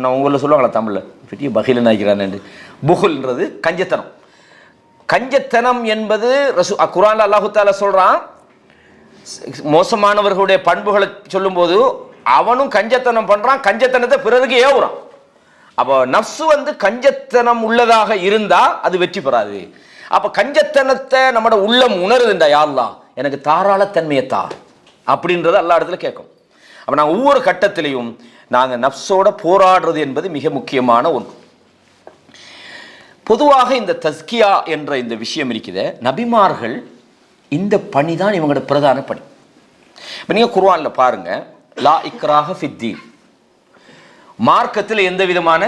நான் உங்களில் சொல்லுவாங்களா தமிழில், பெரிய பஹீலன்னு நினைக்கிறான்னு. புகுல்ன்றது கஞ்சத்தனம். கஞ்சத்தனம் என்பது குர்ஆன்ல அல்லாஹு தஆலா சொல்கிறான், மோசமானவர்களுடைய பண்புகளை சொல்லும்போது அவனும் கஞ்சத்தனம் பண்ணுறான், கஞ்சத்தனத்தை பிறருக்கு ஏவுறான். அப்போ நஃப்ஸு கஞ்சத்தனம் உள்ளதாக இருந்தா அது வெற்றி பெறாது. அப்போ கஞ்சத்தனத்தை நம்மளோட உள்ளம் உணருதுண்டா, யா அல்லாஹ் எனக்கு தாராளத்தன்மையை தா அப்படின்றத எல்லா இடத்துல கேட்கும். அப்போ நாங்கள் ஒவ்வொரு கட்டத்திலையும் நாங்கள் நஃப்ஸோட போராடுறது என்பது மிக முக்கியமான ஒன்று. பொதுவாக இந்த தஸ்கியா என்ற இந்த விஷயம் இருக்குது, நபிமார்கள் இந்த பணி தான் இவங்களோட பிரதான பணி. இப்போ நீங்கள் குர்ஆனில் பாருங்கள், லா இக்ராஹ ஃபித்தீன், மார்க்கத்தில் எந்த விதமான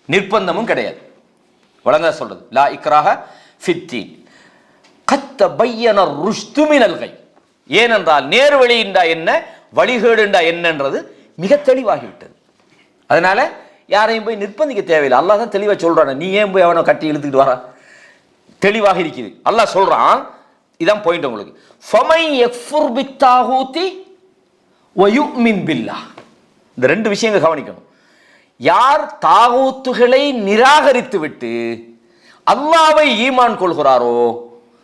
நிர்பந்தமும் கிடையாது. வழங்க சொல்றது லா இக்ராஹ ஃபித்தீன் கத் தபய்யன ருஷ்து மினல் கய். ஏனென்றால் நேர்வழிண்டா என்ன, வழிகேடுண்டா என்னன்றது மிக தெளிவாகிவிட்டது. அதனால யாரையும் போய் நிர்பந்திக்க தேவையில்லை. அல்லாஹ் தான் தெளிவாக சொல்றான், நீ ஏன் போய் அவனை கட்டி இழுத்துக்கிட்டு வர, தெளிவாக இருக்குது. அல்லாஹ் சொல்றான், இதான் பாயிண்ட் உங்களுக்கு. ஃபமை யக்ஃபுர் பித்தாகூதி வ யுமின் பில்லாஹ். இந்த ரெண்டு விஷயங்கள் கவனிக்கணும். யார் தாகூத்துகளை நிராகரித்து விட்டு அல்லாஹ்வை ஈமான் கொள்கிறாரோ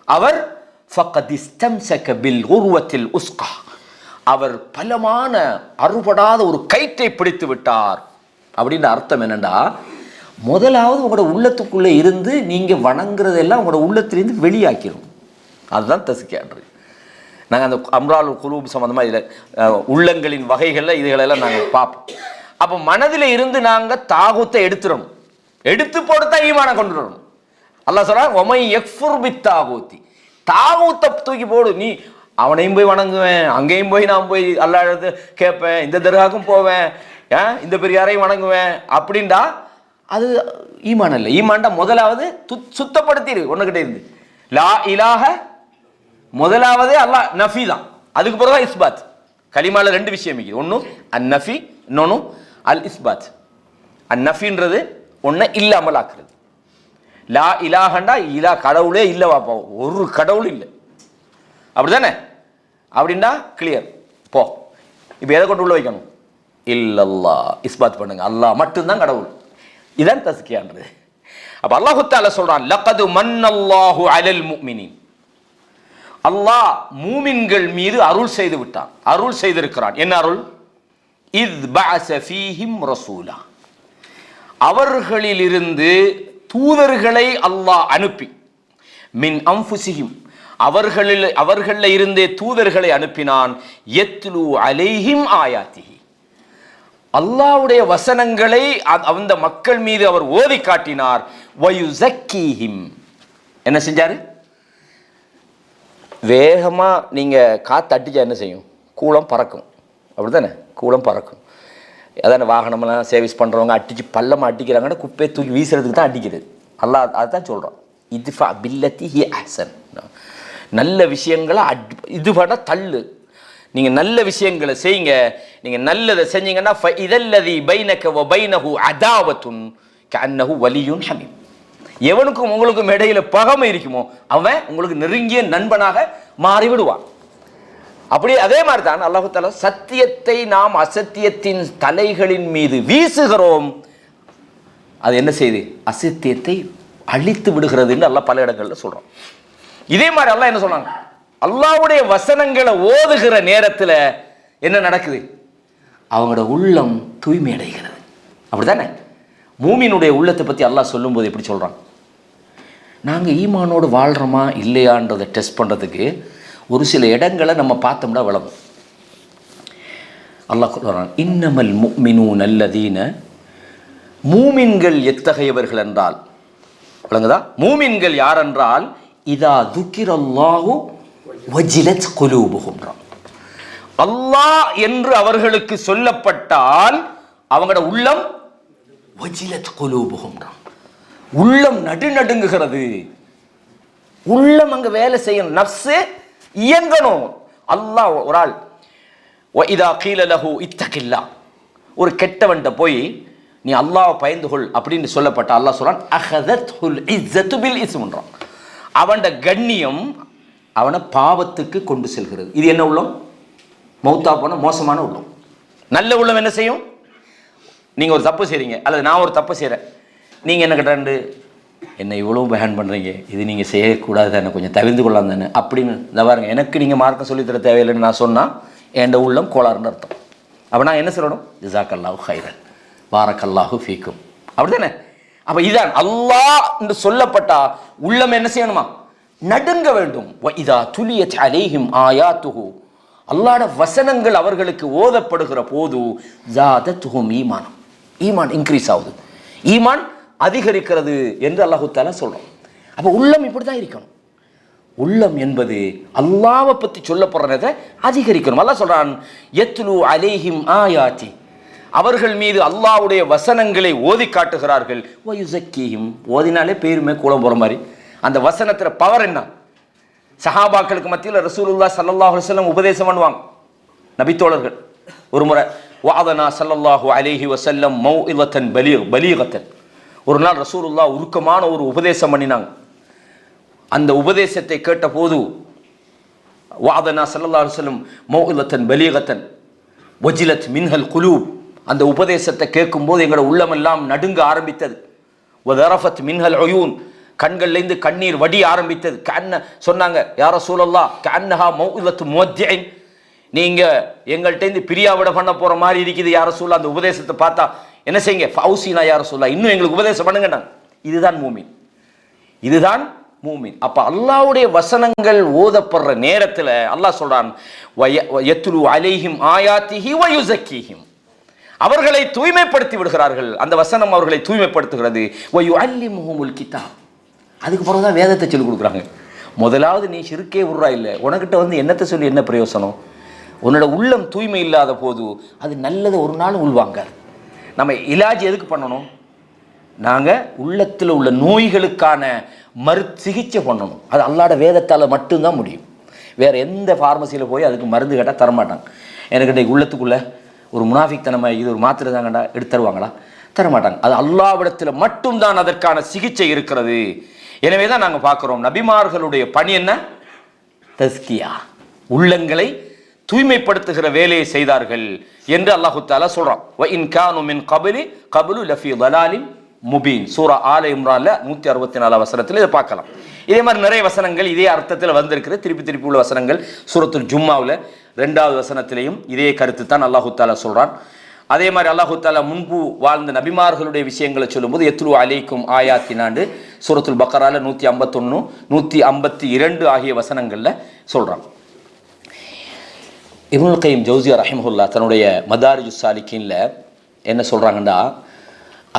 அவர் ஃபக்கத் இஸ்தம்ஸக பில் உர்வத்தில் உஸ்கா, அவர் பலமான அறுபடாத ஒரு கயிற்றை பிடித்து விட்டார். அப்படின்னு அர்த்தம் என்னன்னா, முதலாவது உங்களோட உள்ளத்துக்குள்ளே இருந்து நீங்கள் வணங்குறதெல்லாம் உங்களோட உள்ளத்திலிருந்து வெளியாக்கிடும். அதுதான் தஸ்கியான்றது. நாங்கள் அந்த அம்ரால் குலூப் சம்மந்தமாக இதில் உள்ளங்களின் வகைகளில் இதுகளெல்லாம் நாங்கள் பார்ப்போம். அப்போ மனதில் இருந்து நாங்கள் தாகூத்தை எடுத்துடணும். எடுத்து போட்டு ஈமானை கொண்டு வரணும். அல்லாஹ் சொல்றான் ஒமை யக்ஃபுர் பித்தாகூத்தி, தாகூத்தை தூக்கி போடு. நீ அவனையும் போய் வணங்குவேன், அங்கேயும் போய் நான் போய் அல்லாஹ் கேட்பேன், இந்த தர்காவுக்கும் போவேன், இந்த பெரியாரையும் வணங்குவேன் அப்படின்டா அது ஈமான் இல்லை. ஈமான்டா முதலாவது சுத்தப்படுத்திடு ஒன்றுகிட்ட இருந்து. லா இலாஹ முதலாவதே அல்லாஹ் நஃபி தான், அதுக்கு பிறகு தான் இஸ்பாத். கலிமால ரெண்டு விஷயம் இருக்குது, ஒன்று அன் நஃபி, இன்னொன்று அல் இஸ்பாத். அன் நஃபின்றது ஒன்றை இல்லாமல் ஆக்குறது. லா இலாஹண்டா இலா கடவுளே இல்லை வாப்பா, ஒரு கடவுள் இல்லை, அப்படிதானே? அப்படின்னா கிளியர் போ. இப்போ எதை கொண்டு உள்ள வைக்கணும்? இல்லல்லா, இஸ்பாத் பண்ணுங்க, அல்லாஹ் மட்டும்தான் கடவுள். இதான் தஸ்கியான்றது. அப்ப அல்லாஹ் தஆலா சொல்றான் லகது மன்னல்லாஹு அலல் முஃமினீன், அல்லாஹ் மூமின்கள் மீது அருள் செய்து விட்டான், அருள் செய்திருக்கிறான். என்ன அருள்? இத் பஅஸ ஃபீஹிம் ரசூலா, அவர்களிலிருந்து தூதர்களை அல்லாஹ் அனுப்பி, மின் அன்ஃபுஸிஹிம், அவர்களில் இருந்தே தூதர்களை அனுப்பினான். யத்லு அலைஹிம் ஆயாத்திஹி, அல்லாஹ்வுடைய வசனங்களை அந்த மக்கள் மீது அவர் ஓதி காட்டினார். வயுஸக்கீஹிம், என்ன செஞ்சாரு? வேகமா நீங்க காத்து அடிச்சா என்ன செய்யும்? கூளம் பறக்கும், அப்படித்தானே? கூளம் பறக்கும். அதான வாகனமெல்லாம் சர்வீஸ் பண்ணுறவங்க அடிச்சு பள்ளமாக அடிக்கிறாங்கன்னா குப்பையை தூக்கி வீசுறதுக்கு தான் அடிக்கிறது. அல்லாஹ் அதுதான் சொல்கிறோம், இத்ஃபா பில்லத்தி ஹிய அஹ்சன், நல்ல விஷயங்களை இது பண்ண தள்ளு. நீங்கள் நல்ல விஷயங்களை செய்யுங்க. நீங்கள் நல்லதை செஞ்சீங்கன்னா இதல்லதி பைனக வ பைனஹு அதாவத்துன் கஅன்னஹு வலியுன் ஹமீம், எவனுக்கும் உங்களுக்கும் இடையில பகைமை இருக்குமோ அவன் உங்களுக்கு நெருங்கிய நண்பனாக மாறிவிடுவான். அப்படி அதே மாதிரி தான் அல்லாஹ் தஆலா சத்தியத்தை நாம் அசத்தியத்தின் தலைகளின் மீது வீசுகிறோம், அது என்ன செய்யுது? அசத்தியத்தை அழித்து விடுகிறதுன்னு அல்லாஹ் பல இடங்கள்ல சொல்றோம். இதே மாதிரி அல்லாஹ் என்ன சொல்றாங்க? அல்லாஹ்வுடைய வசனங்களை ஓதுகிற நேரத்தில் என்ன நடக்குது? அவங்களோட உள்ளம் தூய்மை அடைகிறது, அப்படித்தானே? மூமினுடைய உள்ளத்தை பற்றி அல்லாஹ் சொல்லும்போது எப்படி சொல்றான்? நாங்கள் ஈமானோடு வாழ்கிறோமா இல்லையான்றதை டெஸ்ட் பண்ணுறதுக்கு ஒரு சில இடங்களை நம்ம பார்த்தோம்னா விளங்கும். அல்லாஹ் சொல்றான் இன்னமல் முஃமினூன அல்லதீன, மூமின்கள் எத்தகையவர்கள் என்றால் விளங்குதா? மூமின்கள் யார் என்றால் இதா துக்கிரல்லாஹு வஜிலத் குலூபுஹும், அல்லாஹ் என்று அவர்களுக்கு சொல்லப்பட்டால் அவங்களோட உள்ளம் வஜிலத் குலூபுஹும், உள்ளம் நடுநடுங்குகிறது. உள்ளம் அங்க வேலை செய்யணும், நஃப்ஸ் இயங்கணும். அல்லாஹ் ஒரு ஆள் இதா கீல லஹு இத்தகில்லா, ஒரு கெட்டவன்ட்ட போய் நீ அல்லாஹ் பயந்து கொள் அப்படின்னு சொல்லப்பட்ட அல்லாஹ் சொல்றான் அஹதத்ஹுல் இஸ்ஸத்து பில் இஸ்ம்ன்றான். அவனோட கண்ணியம் அவனை பாவத்துக்கு கொண்டு செல்கிறது. இது என்ன உள்ளம்? மௌத்தா போன மோசமான உள்ளம். நல்ல உள்ளம் என்ன செய்யும்? நீங்க ஒரு தப்பு செய்றீங்க அல்லது நான் ஒரு தப்பு செய்றேன், நீங்க என்ன கேட்டாண்டு என்னை இவ்வளவு பேன் பண்ணுறீங்க, இது நீங்கள் செய்யக்கூடாது தானே, கொஞ்சம் தவிர்த்து கொள்ளலாம் தானே அப்படின்னு இந்த பாருங்க, எனக்கு நீங்கள் மார்க்கம் சொல்லித்தர தேவையில்லைன்னு நான் சொன்னால் என் உள்ளம் கோளாறுன்னு அர்த்தம். அப்போ நான் என்ன சொல்லணும்? ஜஸாக்கல்லாஹு ஹைரன் பாரக்கல்லாஹு ஃபீக்கும், அப்படி தானே? அப்போ இதான் அல்லாஹ் என்று சொல்லப்பட்டா உள்ளம் என்ன செய்யணுமா? நடுங்க வேண்டும். இதா துலியத் அலைஹிம் ஆயாத்துஹு, அல்லாஹ்வுடைய வசனங்கள் அவர்களுக்கு ஓதப்படுகிற போது ஜாதத்துஹும் ஈமான், ஈமான் இன்க்ரீஸ் ஆகுது, ஈமான் அதிகரிக்கிறது என்று அல்லாஹ் தஆலா சொல்றோம். அப்போ உள்ளம் இப்படி தான் இருக்கணும். உள்ளம் என்பது அல்லாஹ்வை பற்றி சொல்லப்படுறதை அதிகரிக்கணும். அல்லாஹ் சொல்றான் யத்லு அலைஹிம் ஆயாத்தி, அவர்கள் மீது அல்லாஹ்வுடைய வசனங்களை ஓதி காட்டுகிறார்கள். வயுஸக்கீஹிம், ஓதினாலே பேருமே கூலம் போற மாதிரி. அந்த வசனத்துல பவர் என்ன? சஹாபாக்களுக்கு மத்தியில் ரசூலுல்லாஹ் ஸல்லல்லாஹு அலைஹி வஸல்லம் உபதேசம் பண்ணுவாங்க. நபித்தோழர்கள் ஒரு முறை வஅதனா ஸல்லல்லாஹு அலைஹி வஸல்லம் மௌஇலத்தன் பலீகத்தன், ஒரு நாள் ரசூலுல்லாஹ் உருக்கமான ஒரு உபதேசம் பண்ணினாங்க. அந்த உபதேசத்தை கேட்ட போது வஅதனா ஸல்லல்லாஹு அலைஹி வஸல்லம் மௌஇலத்தன் பலீகத்தன் வஜிலத் மின்ஹல் குலூப், அந்த உபதேசத்தை கேட்கும்போது எங்களோட உள்ளமெல்லாம் நடுங்க ஆரம்பித்தது. வதரஃபத் மின்ஹல் உயூன், கண்கள்லேருந்து கண்ணீர் வடி ஆரம்பித்தது. சொன்னாங்க, யா ரசூலல்லாஹ் கஅன்னஹா மௌஇதத்து முவத்திஇன், நீங்க எங்கள்கிட்ட பிரியாவிட பண்ண போற மாதிரி இருக்குது யா ரசூலல்லாஹ். அந்த உபதேசத்தை பார்த்தா என்ன செய்யுங்க, ஃபௌசினா யா ரசூலல்லாஹ், இன்னும் எங்களுக்கு உபதேசம் பண்ணுங்க. இதுதான் மூமின், இதுதான் மூமின். அப்ப அல்லாஹ்வுடைய வசனங்கள் ஓதப்படுற நேரத்தில் அல்லாஹ் சொல்றான், யத்லு அலைஹிம் ஆயாத்திஹி வ யுஸக்கீஹிம், அவர்களை தூய்மைப்படுத்தி விடுகிறார்கள், அந்த வசனம் அவர்களை தூய்மைப்படுத்துகிறது. வ யுஅல்லிமுஹுமுல் கிதாப், அதுக்கு பிறகு தான் வேதத்தை சொல்லிக் கொடுக்குறாங்க. முதலாவது நீ ஷிர்கே விடுறா இல்லை, உனக்கிட்ட என்னத்தை சொல்லி என்ன பிரயோசனம்? உன்னோட உள்ளம் தூய்மை இல்லாத போது அது நல்லதை ஒரு நாள் உள்வாங்காது. நம்ம இலாஜ் எதுக்கு பண்ணணும்? நாங்கள் உள்ளத்தில் உள்ள நோய்களுக்கான சிகிச்சை பண்ணணும். அது அல்லாஹ்வுடைய வேதத்தால் மட்டும்தான் முடியும். வேறு எந்த ஃபார்மசியில் போய் அதுக்கு மருந்து கேட்டால் தரமாட்டாங்க. எனக்கு இன்றைக்கு உள்ளத்துக்குள்ளே ஒரு முனாஃபிக்தனமா இது ஒரு மாத்திரை தாங்கடா எடுத்து தருவாங்களா? தரமாட்டாங்க. அது அல்லாஹ்விடத்தில் மட்டும்தான் அதற்கான சிகிச்சை இருக்கிறது. எனவே தான் நாங்கள் பார்க்குறோம், நபிமார்களுடைய பணி என்ன? தஸ்கியா, உள்ளங்களை தூய்மைப்படுத்துகிற வேலையை செய்தார்கள் என்று அல்லாஹு தஆலா சொல்றான். வ இன் கானு மின் கப்லு லஃபி ضلالின் முபீன், சூரா ஆல இம்ரான்ல 164 வசனத்தில் இதை பார்க்கலாம். இதே மாதிரி நிறைய வசனங்கள் இதே அர்த்தத்தில் வந்திருக்கிறது. திருப்பி உள்ள வசனங்கள் சூரத்துல் ஜும்மாவில் 2வது வசனத்திலையும் இதே கருத்து தான் அல்லாஹு தஆலா சொல்றான். அதே மாதிரி அல்லாஹு தஆலா முன்பு வாழ்ந்த நபிமார்களுடைய விஷயங்களை சொல்லும்போது எத்லு அலைக்கும் ஆயாத்தினாண்டு சூரத்துல் பக்கரால 151 152 ஆகிய வசனங்கள்ல சொல்றான். இப்னுல் கய்யிம் ஜௌஸியா ரஹிமஹுல்லாஹ் தன்னுடைய மதாரிஜுஸ் சாலிகீன்ல என்ன சொல்றாங்கன்னா,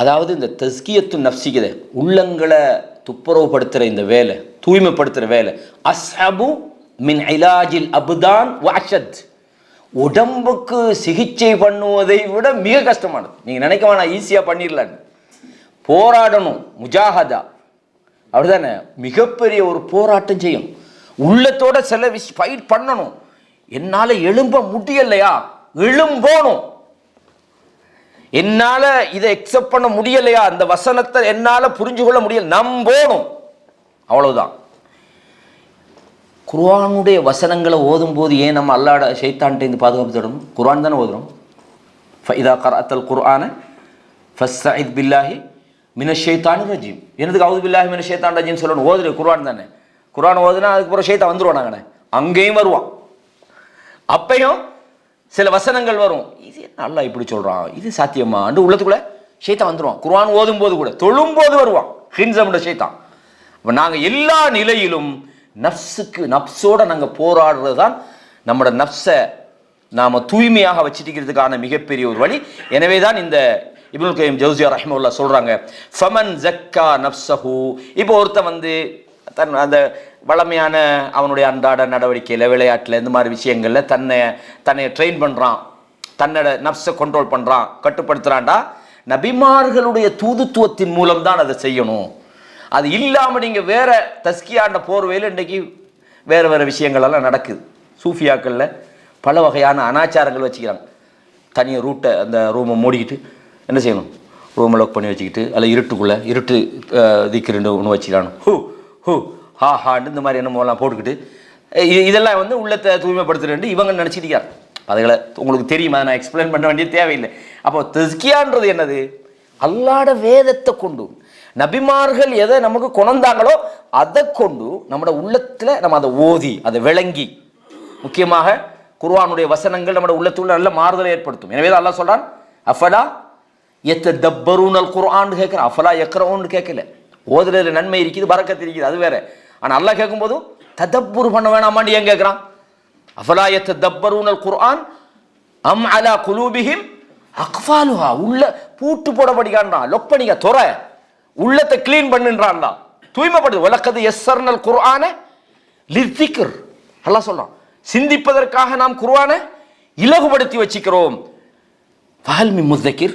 அதாவது இந்த தஸ்கியத்து நஃப்ஸிகித உள்ளங்களை துப்புரவுப்படுத்துகிற இந்த வேலை, தூய்மைப்படுத்துகிற வேலை, அஸ்ஹபு மின் இலாஜில் அப்தான் வ அஷத், உடம்புக்கு சிகிச்சை பண்ணுவதை விட மிக கஷ்டமானது. நீங்கள் நினைக்க வேணாம் ஈஸியாக பண்ணிடலான்னு, போராடணும், முஜாஹதா அப்படிதானே, மிகப்பெரிய ஒரு போராட்டம் செய்யும், உள்ளத்தோட சில ஃபைட் பண்ணணும். என்னால் எழும்ப முடியலையா? எழும்போணும். என்னால இதை எக்ஸெப்ட் பண்ண முடியலையா? அந்த வசனத்தை என்னால புரிஞ்சு கொள்ள முடியல, நம்போணும், அவ்வளவுதான். குர்ஆனுடைய வசனங்களை ஓதும் போது ஏன் நம்ம அல்லாஹ்ட ஷைத்தான்கிட்ட பாதுகாப்பு தேடணும்? குர்ஆன் தானே ஓதுறோம். ஃபஇதா கரஅத்தல் குர்ஆன ஃபஸ்தஇத் பில்லாஹி மினஷ் ஷைத்தானிர் ரஜீம். என்னதுக்கு அவுது பில்லாஹி மினஷ் ஷைத்தானிர் ரஜீம் சொல்லணும்? ஓதுற குர்ஆன் தானே. குர்ஆன் ஓதுனா அதுக்கு பிறகு ஷைத்தான் வந்துருவானாங்கண்ணே, அங்கேயும் வருவான். அப்பையும் சில வசனங்கள் வரும், இது நல்லா இப்படி சொல்றான், இது சாத்தியமா அண்டு உள்ளத்துக்குள்ள ஷைத்தான் வந்துடுவான். குர்ஆன் ஓதும் போது கூட தொழும்போது வருவான் ஹின்ஸம்ன்ற ஷைத்தான். அப்போ நாங்கள் எல்லா நிலையிலும் நப்சோட நாங்கள் போராடுறது தான் நம்மளோட நப்சை நாம் தூய்மையாக வச்சுக்கிறதுக்கான மிகப்பெரிய ஒரு வழி. எனவே தான் இந்த இப்னுல் கய்யிம் ஜௌஸியா ரஹிமஹுல்லாஹ் சொல்றாங்க, ஃபமன் ஜக்கா நப்ஸஹு. இப்போ ஒருத்தன் தன் அந்த வளமையான அவனுடைய அன்றாட நடவடிக்கையில், விளையாட்டில், இந்த மாதிரி விஷயங்களில் தன்னை ட்ரெயின் பண்ணுறான், தன்னோட நப்ஸை கண்ட்ரோல் பண்ணுறான், கட்டுப்படுத்துகிறான்டா, நபிமார்களுடைய தூதுத்துவத்தின் மூலம் தான் அதை செய்யணும். அது இல்லாமல் நீங்கள் வேற தஸ்கியாண்ட போர்வையில் இன்றைக்கு வேறு வேறு விஷயங்களெல்லாம் நடக்குது. சூஃபியாக்களில் பல வகையான அனாச்சாரங்கள் வச்சுக்கிறாங்க. தனியாக ரூட்டை அந்த ரூமை மூடிக்கிட்டு என்ன செய்யணும், ரூமை லாக் பண்ணி வச்சுக்கிட்டு அதில் இருட்டு திக்கிருந்து ஒன்று வச்சுக்கிறானு, ஹூ ஹா ஹான்னு இந்த மாதிரி என்னமோலாம் போட்டுக்கிட்டு இதெல்லாம் உள்ளத்தை தூய்மைப்படுத்துறேன் இவங்க நினச்சிக்கிறார். அதுகளை உங்களுக்கு தெரியுமா, நான் எக்ஸ்பிளைன் பண்ண வேண்டிய தேவையில்லை. அப்போ தஸ்கியான்றது என்னது? அல்லாஹ்வுடைய வேதத்தை கொண்டு நபிமார்கள் எதை நமக்கு கொண்டாங்களோ அதை கொண்டு நம்மளோட உள்ளத்தில் நம்ம அதை ஓதி அதை விளங்கி, முக்கியமாக குர்ஆனுடைய வசனங்கள் நம்மளோட உள்ளத்துள்ள நல்ல மாறுதலை ஏற்படுத்தும். எனவே தான் அல்லாஹ் சொல்றான், அஃபலா யத்ததப்பரூனல் குர்ஆன் கேட்குறான், அஃபலா யக்ரஊன்னு கேட்கல. ஓதுறதுல நன்மை இருக்குது, பரக்கத்து இருக்குது, அது வேற. ஆனால் அல்லாஹ் கேட்கும்போதும் ததப்புர் பண்ண வேணாமான்னு ஏன் கேட்குறான்? அஃபலா யத்ததப்பரூனல் குர்ஆன் அம் அலா குலூபிஹிம் அக்ஃபாலுஹா, உள்ள பூட்டு போட படிக்கான்றான், லொக் பண்ணிக்க தொற, உள்ளத்தை கிளீன் பண்ணுன்றான்டா, தூய்மைப்படுது. வலக்கது யஸ்ஸர்னல் குர்ஆன லிஸ்ஸிக்ர், அல்லாஹ் சொல்றான், சிந்திப்பதற்காக நாம் குர்ஆனை இலகுபடுத்தி வச்சுக்கிறோம். ஃபஹல் மின் முஸ்தகிர்,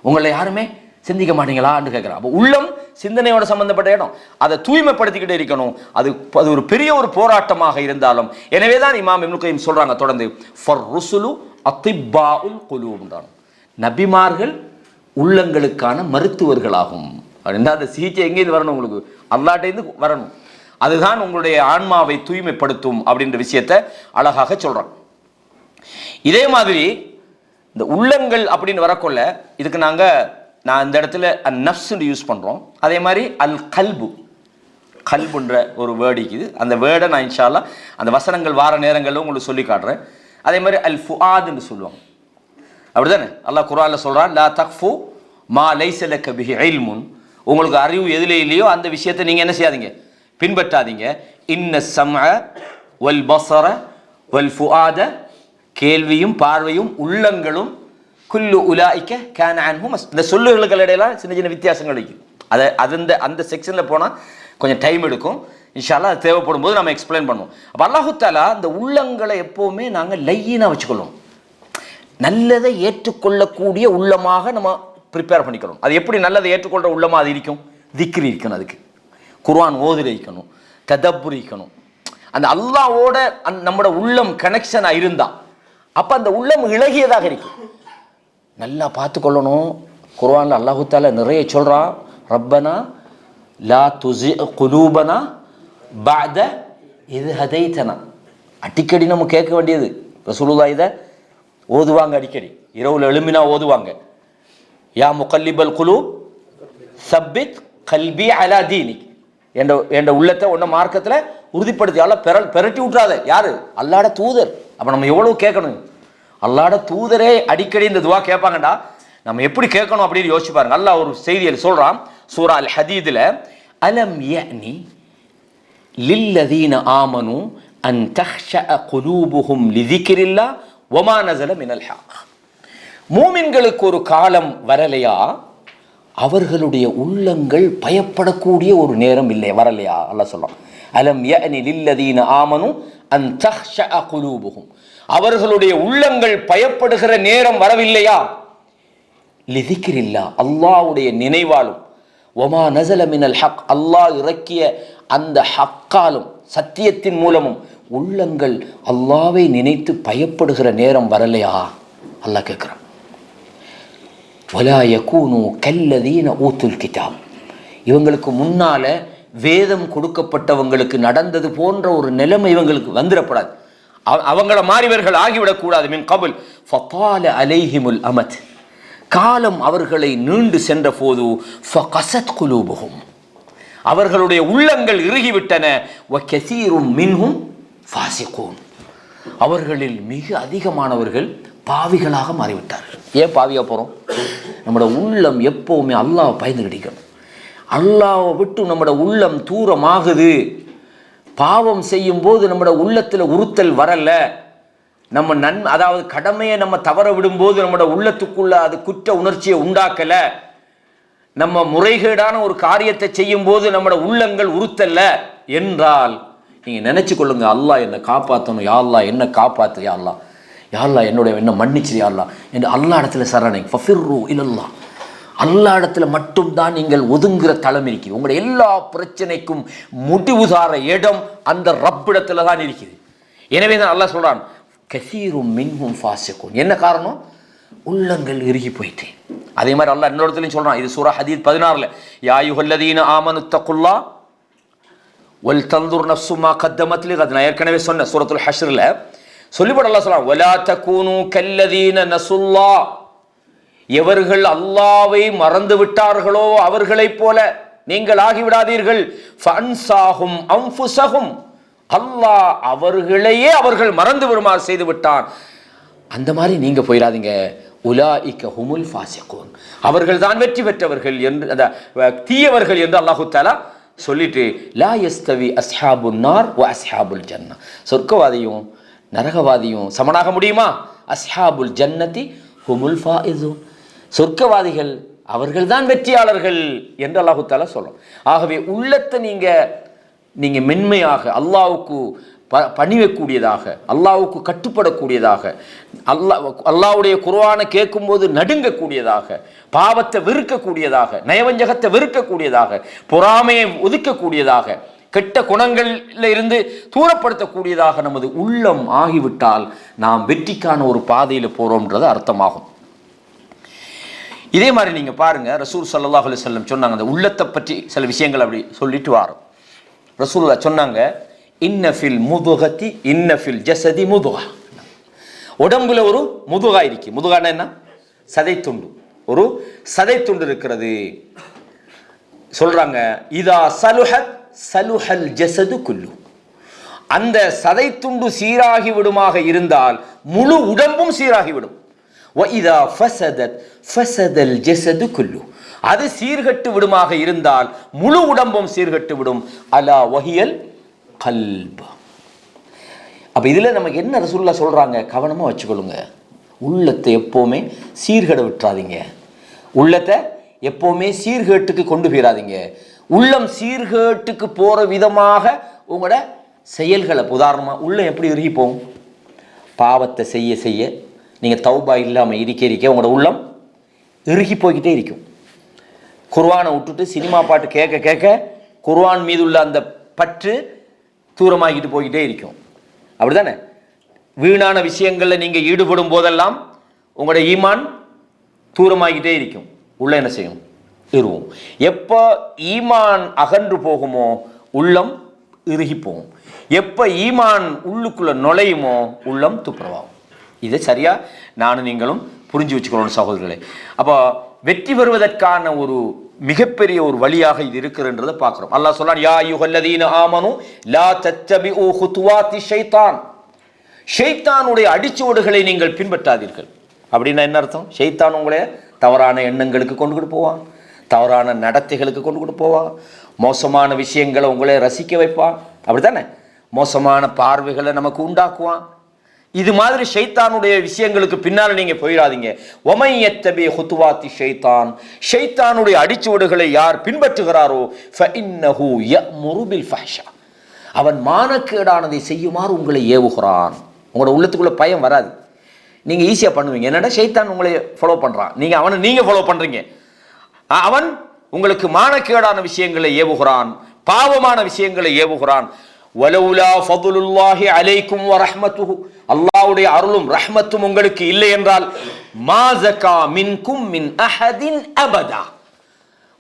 உங்களை யாருமே சிந்திக்க மாட்டீங்களான்னு கேட்குறான். அப்போ உள்ளம் சிந்தனையோட சம்பந்தப்பட்ட இடம், அதை தூய்மைப்படுத்திக்கிட்டே இருக்கணும். அது ஒரு பெரிய ஒரு போராட்டமாக இருந்தாலும். எனவே தான் இமாம் இப்னு கய்யிம் சொல்றாங்க தொடர்ந்து, ஃபர் ருசுலு அத்திப்பாஉல் குலூப்ன்றாங்க, நபிமார்கள் உள்ளங்களுக்கான மருத்துவர்களாகும். அப்படின்னா அந்த சிகிச்சை எங்கேருந்து வரணும்? உங்களுக்கு அல்லாஹ்ட்டேருந்து வரணும். அதுதான் உங்களுடைய ஆன்மாவை தூய்மைப்படுத்தும் அப்படின்ற விஷயத்தை அழகாக சொல்றான். இதே மாதிரி இந்த உள்ளங்கள் அப்படின்னு வரக்கொள்ள இதுக்கு நான் இந்த இடத்துல நஃப்ஸ்ன்னு யூஸ் பண்ணுறோம். அதே மாதிரி அல் கல்புன்ற ஒரு வேர்டு இருக்குது. அந்த வேர்டை நான் இன்ஷா அல்லாஹ் அந்த வசனங்கள் வார நேரங்களில் உங்களுக்கு சொல்லி காட்டுறேன். அதே மாதிரி அல் ஃபுஆத்னு சொல்லுவாங்க. அப்படிதானே அல்லாஹ் குர்ஆன்ல சொல்றான், லா தக்ஃபு மா லைஸ லக பிஹி இல்முன். உங்களுக்கு அறிவு எதிலே இல்லையோ அந்த விஷயத்தை நீங்கள் என்ன செய்யாதீங்க, பின்பற்றாதீங்க. இன்ன ஸம்அ வல் பஸர வல் ஃபுஆத, கேள்வியும் பார்வையும் உள்ளங்களும், குல்லு உலாயிக்க கான அன்ஹு மஸ். இந்த சொல்லுகளுக்கு இடையில சின்ன சின்ன வித்தியாசங்கள் இருக்குது. அந்த செக்ஷனில் போனால் கொஞ்சம் டைம் எடுக்கும். இன்ஷா அல்லாஹ் அது தேவைப்படும் போது நம்ம எக்ஸ்பிளைன் பண்ணுவோம். அப்போ அல்லாஹு தஆலா இந்த உள்ளங்களை எப்போவுமே நாங்கள் லையினாக வச்சுக்கொள்ளும், நல்லதை ஏற்றுக்கொள்ளக்கூடிய உள்ளமாக நம்ம ப்ரிப்பேர் பண்ணிக்கணும். அது எப்படி நல்லதை ஏற்றுக்கொள்கிற உள்ளமாக அது இருக்கும்? திக்ரி இருக்கணும், அதுக்கு குர்ஆன் ஓதுரை இருக்கணும், ததப்புர் இருக்கணும். அந்த அல்லாஹ்வோட நம்மளோட உள்ளம் கனெக்ஷனாக இருந்தால் அப்போ அந்த உள்ளம் இளகியதாக இருக்கும். நல்லா பார்த்துக்கொள்ளணும். குர்ஆனில் அல்லாஹு தஆலா நிறைய சொல்கிறான், ரப்பனா லா துஸி குலூபனா பஅத இத் ஹதைதனா. அடிக்கடி நம்ம கேட்க வேண்டியது. ரசூலுல்லாஹ் இதை ஓதுவாங்க, அடிக்கடி இரவுல எழுமினா ஓதுவாங்க, யா முகல்லிபல் குலூப் சப்பித் கல்பி அலா தீனிக். என்ற உள்ளத்தை ஒன்றை மார்க்கத்தில் உறுதிப்படுத்தி அல்ல பெரட்டி விட்றாத. யாரு? அல்லாஹ்வுடைய தூதர். அப்போ நம்ம எவ்வளவு கேட்கணும்? அல்லாஹ்வுடைய தூதரே அடிக்கடி இந்த துவா கேட்பாங்கடா, நம்ம எப்படி கேட்கணும் அப்படின்னு யோசிச்சு பாருங்க. அல்லாஹ் ஒரு செய்தியில் சொல்றான் சூரா அல் ஹதீதுல, அலம் யஅனி லில்லதீன ஆமனு அன் தஹ்ஷஅ குலூபுஹும் லிذிக்ரில்லாஹ் வமா நஸல மினல் ஹக். மூமின்களுக்கு ஒரு காலம் வரலையா, அவர்களுடைய உள்ளங்கள் பயப்படக்கூடிய ஒரு நேரம் இல்லை வரலையா? அல்லாஹ் சொல்றான், அலம் யஅனி லில்லதீன ஆமனு அன் தஹ்ஷஅ குலூபுஹும், அவர்களுடைய உள்ளங்கள் பயப்படுகிற நேரம் வரவில்லையா, லிذிக்ரில்லாஹ் அல்லாஹ்வுடைய நினைவாலும், வமா நஸல மினல் ஹக் அல்லாஹ் இறக்கிய அந்த ஹக்காலும் சத்தியத்தின் மூலமும் உள்ளங்கள் அல்லாஹ்வை நினைத்து பயப்படுகிற நேரம் வரலையா? அல்லாஹ் கேட்குறான். வலா யகூனு கல்லதீன ஊத்துல் கிதாப், இவங்களுக்கு முன்னால வேதம் கொடுக்கப்பட்டவங்களுக்கு நடந்தது போன்ற ஒரு நிலைமை இவங்களுக்கு வந்துடப்படாது. அவங்கள மாறிவர்கள் ஆகிவிடக்கூடாது. மின் கபுல் ஃபதால அலைஹிமுல் அமத், காலம் அவர்களை நீண்டு சென்ற போது ஃபகஸத் குலூபுஹும், அவர்களுடைய உள்ளங்கள் இறுகிவிட்டன. வகஸீரும் மின்ஹும் ஃபாசிகூன், அவர்களில் மிக அதிகமானவர்கள் பாவிகளாக மாறிவிட்டார்கள். ஏன் பாவியாக போகிறோம்? நம்மளோட உள்ளம் எப்போவுமே அல்லாஹ் பயந்து கிடைக்கணும். அல்லாஹ்வை விட்டு நம்மளோட உள்ளம் தூரமாகுது. பாவம் செய்யும் போது நம்மளோட உள்ளத்தில் உறுத்தல் வரல. நம்ம அதாவது கடமையை நம்ம தவற விடும்போது நம்மளோட உள்ளத்துக்குள்ள அது குற்ற உணர்ச்சியை உண்டாக்கல. நம்ம முறைகேடான ஒரு காரியத்தை செய்யும் போது நம்மளோட உள்ளங்கள் உறுத்தல்ல என்றால் நீங்க நினைச்சு கொள்ளுங்க, அல்லாஹ் என்னை காப்பாற்றணும், யா அல்லாஹ் என்ன காப்பாத்து, யா அல்லாஹ், யா அல்லாஹ் என்ன மன்னிச்சு, யா அல்லாஹ் என்று அல்லாஹ் இடத்துல சரணை. ஃபஃபிர்ரு இலல்லாஹ், அல்லாஹ் இடத்துல மட்டும்தான் நீங்கள் ஒதுங்குற தளம் இருக்குது. உங்களுடைய எல்லா பிரச்சனைக்கும் முடிவுதார இடம் அந்த ரப்பிடத்துல தான் இருக்குது. எனவே தான் அல்லாஹ் சொல்றான், கஸீரும் மின்ஹும் ஃபாசிகூன். என்ன காரணம்? உள்ளங்கள் இறுகி போயிட்டு. அதே மாதிரி அல்லாஹ் இன்னொரு இடத்துலையும் சொல்றான், இது சூரா ஹதீத் 16ல, யா அய்யுஹல்லதீன ஆமனு தக்குல்லாஹ் வல் தன்துர் நஃப்ஸு மா கத்தமத் லிகத். நான் ஏற்கனவே சொன்ன சூரத்துல் ஹஷ்ர்ல சொல்லிப்பட அல்லாஹ் சொல்றான், வலா தகூனு கல்லதீன நஸுல்லாஹ், எவர்கள் அல்லாஹ்வை மறந்து விட்டார்களோ அவர்களைப் போல நீங்கள் ஆகிவிடாதீர்கள். ஃபன்சாஹும் அன்ஃபுஸஹும், அல்லாஹ் அவர்களையே அவர்கள் மறந்து விடுமாறு செய்து விட்டான். அந்த மாதிரி நீங்க போயிடாதீங்க. உலாயிக ஹுமுல் ஃபாசிகூன், அவர்கள் தான் வெற்றி பெற்றவர்கள் என்று, தீயவர்கள் என்று அல்லாஹு தஆலா சொல்லிட்டு, லா யஸ்தவி அஸ்ஹாபுன் நார் வ அஸ்ஹாபுல் ஜன்னா, சொர்க்கவாதியும் நரகவாதியும் சமனாக முடியுமா? அஸ்ஹாபுல் ஜன்னதி ஹுமுல் ஃபாயிஸூன், சொர்க்கவாதிகள் அவர்கள் தான் வெற்றியாளர்கள் என்று அல்லாஹு தஆலா சொல்றோம். ஆகவே உள்ளத்தை நீங்க மென்மையாக அல்லாஹ்வுக்கு பணியக்கூடியதாக, அல்லாஹ்வுக்கு கட்டுப்படக்கூடியதாக, அல்லாஹ்வுடைய குர்ஆனை கேட்கும்போது நடுங்கக்கூடியதாக, பாவத்தை வெறுக்கக்கூடியதாக, நயவஞ்சகத்தை வெறுக்கக்கூடியதாக, பொறாமையை ஒதுக்கக்கூடியதாக, கெட்ட குணங்களில் இருந்து தூரப்படுத்தக்கூடியதாக நமது உள்ளம் ஆகிவிட்டால் நாம் வெற்றிக்கான ஒரு பாதையில் போறோம்ன்றது அர்த்தமாகும். இதே மாதிரி நீங்க பாருங்க, ரசூல் ஸல்லல்லாஹு அலைஹி வஸல்லம் சொன்னாங்க, அந்த உள்ளத்தை பற்றி சில விஷயங்கள் அப்படி சொல்லிட்டு வாரோம். ரசூலுல்லாஹ் சொன்னாங்க, இன்ன ஃபில் முதுகதி இன்ன ஃபில் ஜஸதி முதுகா, உடம்புல ஒரு முதுகா இருக்கு. முதுகான என்ன? சதைத்துண்டு. ஒரு சதைத்துண்டு இருக்கிறது. சொல்றாங்க இதா சலுஹத் சலுஹல் ஜஸது குல்லு. அந்த சதைத்துண்டு சீராகி விடுமாக இருந்தால் முழு உடம்பும் சீராகிவிடும். வஇதா ஃபஸதத் ஃபஸதல் ஜஸது குல்லு. அது சீர்கட்டு விடுமாக இருந்தால் முழு உடம்பும் சீர்கட்டு விடும். அலா வஹியல் கல்ப். அப்ப இதுல நமக்கு என்ன ரசூலுல்லாஹ் சொல்றாங்க? கவனமா வச்சுக்கொள்ளுங்க. உள்ளத்தை எப்பவுமே சீர்கட விட்டுறாதீங்க. உள்ளத்தை எப்பவுமே சீர்கேட்டுக்கு கொண்டு போயிடாதீங்க. உள்ளம் சீர்கேட்டுக்கு போற விதமாக உங்களோட செயல்களை, உதாரணமாக உள்ளம் எப்படி இறுகி போகும்? பாவத்தை செய்ய செய்ய நீங்கள் தௌபா இல்லாமல் இருக்க உங்களோட உள்ளம் இறுகி போய்கிட்டே இருக்கும். குர்ஆனை விட்டுட்டு சினிமா பாட்டு கேட்க கேட்க குர்ஆன் மீது உள்ள அந்த பற்று தூரமாகிட்டு போய்கிட்டே இருக்கும். அப்படிதானே? வீணான விஷயங்களில் நீங்கள் ஈடுபடும் போதெல்லாம் உங்களோட ஈமான் தூரமாகிட்டே இருக்கும். உள்ள என்ன செய்யும்? இருவும். எப்போ ஈமான் அகன்று போகுமோ உள்ளம் இறுகி போகும். எப்போ ஈமான் உள்ளுக்குள்ள நுழையுமோ உள்ளம் துப்புரவாகும். இதை சரியா நானும் நீங்களும் புரிஞ்சு வச்சுக்கணும் சகோதரர்களே. அப்போ வெற்றி பெறுவதற்கான ஒரு மிகப்பெரிய ஒரு வழியாக இது இருக்குன்றதை பார்க்கிறோம். அல்லாஹ் சொல்றான், யா அய்யுஹல்லதீன ஆமனு லா தத்தபிஉ குதுவாத்தி ஷைத்தான். ஷைத்தானுடைய அடிச்சுவடுகளை நீங்கள் பின்பற்றாதீர்கள். அப்படின்னா என்ன அர்த்தம்? ஷைத்தான் உங்களை தவறான எண்ணங்களுக்கு கொண்டு போவான், தவறான நடத்தைகளுக்கு கொண்டு போவான், மோசமான விஷயங்களை உங்களை ரசிக்க வைப்பான். அப்படித்தானே? மோசமான பார்வைகளை நமக்கு உண்டாக்குவான். இது மாதிரி ஷைத்தானுடைய விஷயங்களுக்கு பின்னால் நீங்க போயிடாதீங்க. ஒமை யத்தபி குதுவாத்தி ஷைத்தான். ஷைத்தானுடைய அடிச்சுவடுகளை யார் பின்பற்றுகிறாரோ ஃபஇன்னஹு யஅமுரு பில் ஃபஹ்ஷா. அவன் மானக்கேடானதை செய்யுமாறு உங்களை ஏவுகிறான். உங்களோட உள்ளத்துக்குள்ள பயம் வராது. நீங்க ஈஸியா பண்ணுவீங்க. என்னடா ஷைத்தான் உங்களை ஃபாலோ பண்றான், நீங்க ஃபாலோ பண்றீங்க. அவன் உங்களுக்கு மானக்கேடான விஷயங்களை ஏவுகிறான், பாவமான விஷயங்களை ஏவுகிறான். வலவுலா ஃபதுலுல்லாஹி அலைக்கும் வ ரஹ்மத்துஹு. அல்லாஹ்வுடைய அருளும் ரஹ்மத்தும் உங்களுக்கு இல்லை என்றால் மா ஸகா மின்கும் மின் அஹதின் அபதா.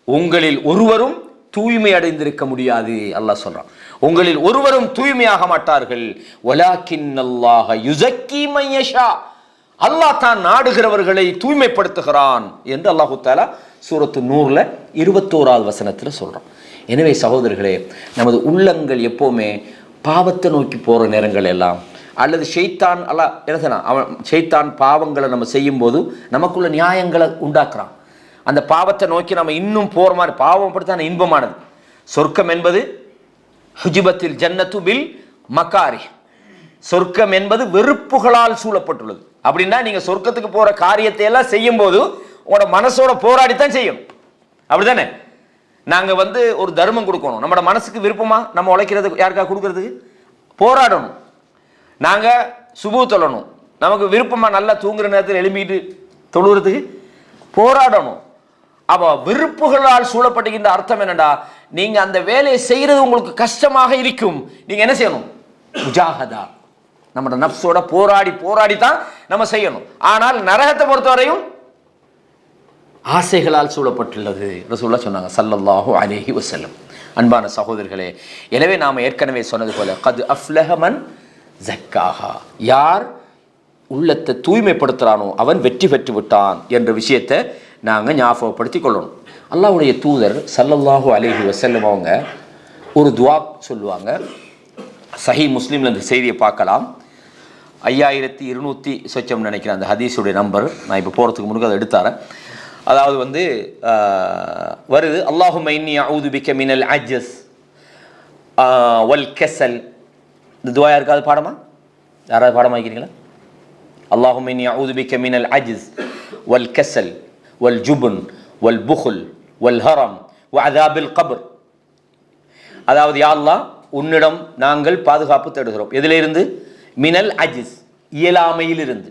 உங்களில் ஒருவரும் தூய்மை அடைந்திருக்க முடியாது. அல்லாஹ் சொல்றான், உங்களில் ஒருவரும் தூய்மையாக மாட்டார்கள். வலாக்கின்னல்லாஹ யுஸக்கி மன் யஷா. அல்லாஹ் தான் நாடுகிறவர்களை தூய்மைப்படுத்துகிறான் என்று அல்லாஹு தஆலா சூரத்து நூர்ல 21வது வசனத்துல சொல்றான். எனவே சகோதரர்களே, நமது உள்ளங்கள் எப்போவுமே பாவத்தை நோக்கி போற நேரங்கள் எல்லாம், அல்லது ஷைத்தான் என்ன சொன்னா, அவன் ஷைத்தான் பாவங்களை நம்ம செய்யும் போது நமக்குள்ள நியாயங்களை உண்டாக்குறான். அந்த பாவத்தை நோக்கி நம்ம இன்னும் போற மாதிரி, பாவம் அப்படித்தான் இன்பமானது. சொர்க்கம் என்பது ஹுஜிபத்தில் ஜன்னத்து பில் மக்காரி. சொர்க்கம் என்பது வெறுப்புகளால் சூழப்பட்டுள்ளது. அப்படின்னா நீங்க சொர்க்கத்துக்கு போற காரியத்தை எல்லாம் செய்யும் போது உங்களோட மனசோட போராடித்தான் செய்யணும். அப்படித்தானே? நாங்க ஒரு தர்மம் கொடுக்கணும், நம்மளோட மனசுக்கு விருப்பமா நம்ம உழைக்கிறதுக்கு, யாருக்காக கொடுக்கறதுக்கு போராடணும். நாங்க சுபு தொழணும், நமக்கு விருப்பமா நல்லா தூங்குற நேரத்தில் எழும்பிட்டு தொழுகிறதுக்கு போராடணும். அப்ப விருப்புகளால் சூழப்பட்டுகின்ற அர்த்தம் என்னடா, நீங்க அந்த வேலையை செய்யறது உங்களுக்கு கஷ்டமாக இருக்கும். நீங்க என்ன செய்யணும்? முஜாஹதா, நம்ம நப்சோட போராடி தான் நம்ம செய்யணும். ஆனால் நரகத்தை பொறுத்தவரையும் ஆசைகளால் சூழப்பட்டுள்ளது ரசூலுல்லாஹ் சொன்னாங்க ஸல்லல்லாஹு அலைஹி வஸல்லம். அன்பான சகோதரர்களே, எனவே நாம் ஏற்கனவே சொன்னது போல கத் அஃப்லஹ மன் ஸக்காஹா. யார் உள்ளத்தை தூய்மைப்படுத்துறானோ அவன் வெற்றி பெற்று விட்டான் என்ற விஷயத்தை நாங்கள் ஞாபகப்படுத்தி கொள்ளணும். அல்லாஹ்வுடைய தூதர் ஸல்லல்லாஹு அலைஹி வஸல்லம் அவங்க ஒரு துஆ சொல்லுவாங்க. சஹீஹ் முஸ்லிம்ல இந்த செய்தியை பார்க்கலாம். 5200 சொச்சம் நினைக்கிறேன் அந்த ஹதீஸுடைய நம்பர். நான் இப்போ போகிறதுக்கு முன்னாடி அதை எடுத்தாரேன். அதாவது வருது, அல்லாஹும்ம இன்னி அஊது பிக்க மினல் அஜ்ஸ் வல் கஸல். இந்த துஆ யாருக்காவது பாடமா? யாராவது பாடமா வைக்கிறீங்களா? அல்லாஹும்ம இன்னி அஊது பிக்க மினல் அஜ்ஸ் வல் கஸல் வல் ஜுபன் வல் புஹுல் வல் ஹரம் வ அஸாபில் கப்ர். அதாவது யா அல்லாஹ், உன்னிடம் நாங்கள் பாதுகாப்பு தேடுகிறோம். எதிலிருந்து? மினல் அஜிஸ், இயலாமையிலிருந்து.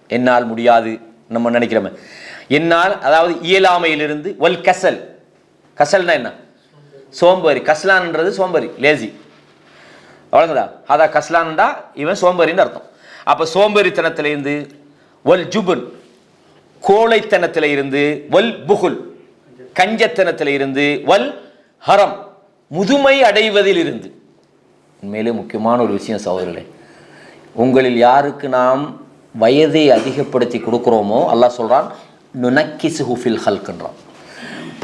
என்னால் முடியாது நம்ம நினைக்கிறோமே, என்னால், அதாவது இயலாமையிலிருந்து. வல் கசல், கசல்னா என்ன? சோம்பேறி. கஸ்லான்ன்றது சோம்பேறி, லேசி. அவ்வளோங்களா? அதான் கஸ்லான்டா இவன் சோம்பேறின்னு அர்த்தம். அப்போ சோம்பேறித்தனத்திலிருந்து. வல் ஜுபன், கோழைத்தனத்தில் இருந்து. வல் புகுல், கஞ்சத்தனத்தில் இருந்து. வல் ஹரம், முதுமை அடைவதில் இருந்து. உண்மையிலே முக்கியமான ஒரு விஷயம் சகோதரர்களே, உங்களில் யாருக்கு நாம் வயதை அதிகப்படுத்தி கொடுக்குறோமோ அல்லாஹ் சொல்கிறான் நுனக்கிசுஹு ஃபில் ஹல்க்ன்றான்.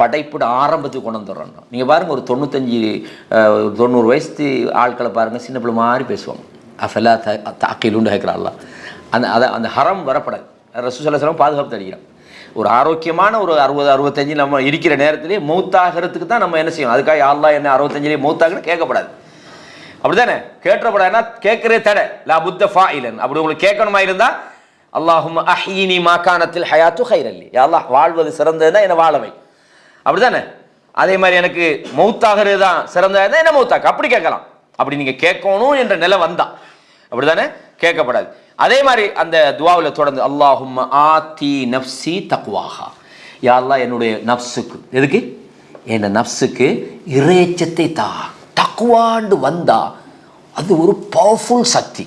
படைப்பிட ஆரம்பத்துக்கு கொண்டு வந்துடுறான். நீங்கள் பாருங்கள், ஒரு 90 வயசு ஆட்களை பாருங்கள், சின்ன பிள்ளை மாதிரி பேசுவாங்க. அஃபலா தாக்கிலுண்டு கேட்குறான்ல. அந்த ஹரம் வரப்படாது. ரசூலுல்லாஹி ஸல்லல்லாஹு அலைஹி வஸல்லம் பாதுகாப்பு அடிக்கிறான். ஒரு ஆரோக்கியமான ஒரு 60-65 நம்ம இருக்கிற நேரத்திலே மௌத்தாகிறதுக்கு தான் நம்ம என்ன செய்யணும். அதுக்காக அல்லாஹ் என்ன 65 மௌத்தாகன்னு கேட்கப்படாது. அப்படி தானே கேட்டப்படாதுன்னா கேட்குறே தடை லா புத்த ஃபாயிலன். அப்படி உங்களுக்கு கேட்கணுமா இருந்தால் அல்லாஹும்ம அஹ்யினி மா கானத்தில் ஹயாத்து கைரல்லி, யா அல்லாஹ் வாழ்வது சிறந்ததுன்னா என்னை வாழவை. அப்படி தானே? அதே மாதிரி எனக்கு மௌத்தாகிறது தான் சிறந்ததுன்னா என்ன மௌத்தாக்கு, அப்படி கேட்கலாம். அப்படி நீங்கள் கேட்கணும் என்ற நிலை வந்தா அப்படி தானே, கேட்கப்படாது. அதே மாதிரி அந்த துவாவில் தொடர்ந்து அல்லாஹும்ம ஆத்தி நஃப்ஸி தக்வாஹா, யா அல்லாஹ் என்னுடைய நஃப்ஸுக்கு, எதுக்கு என் நஃப்ஸுக்கு இறையச்சத்தை தா. தக்வாண்டு வந்தா அது ஒரு பவர்ஃபுல் சக்தி.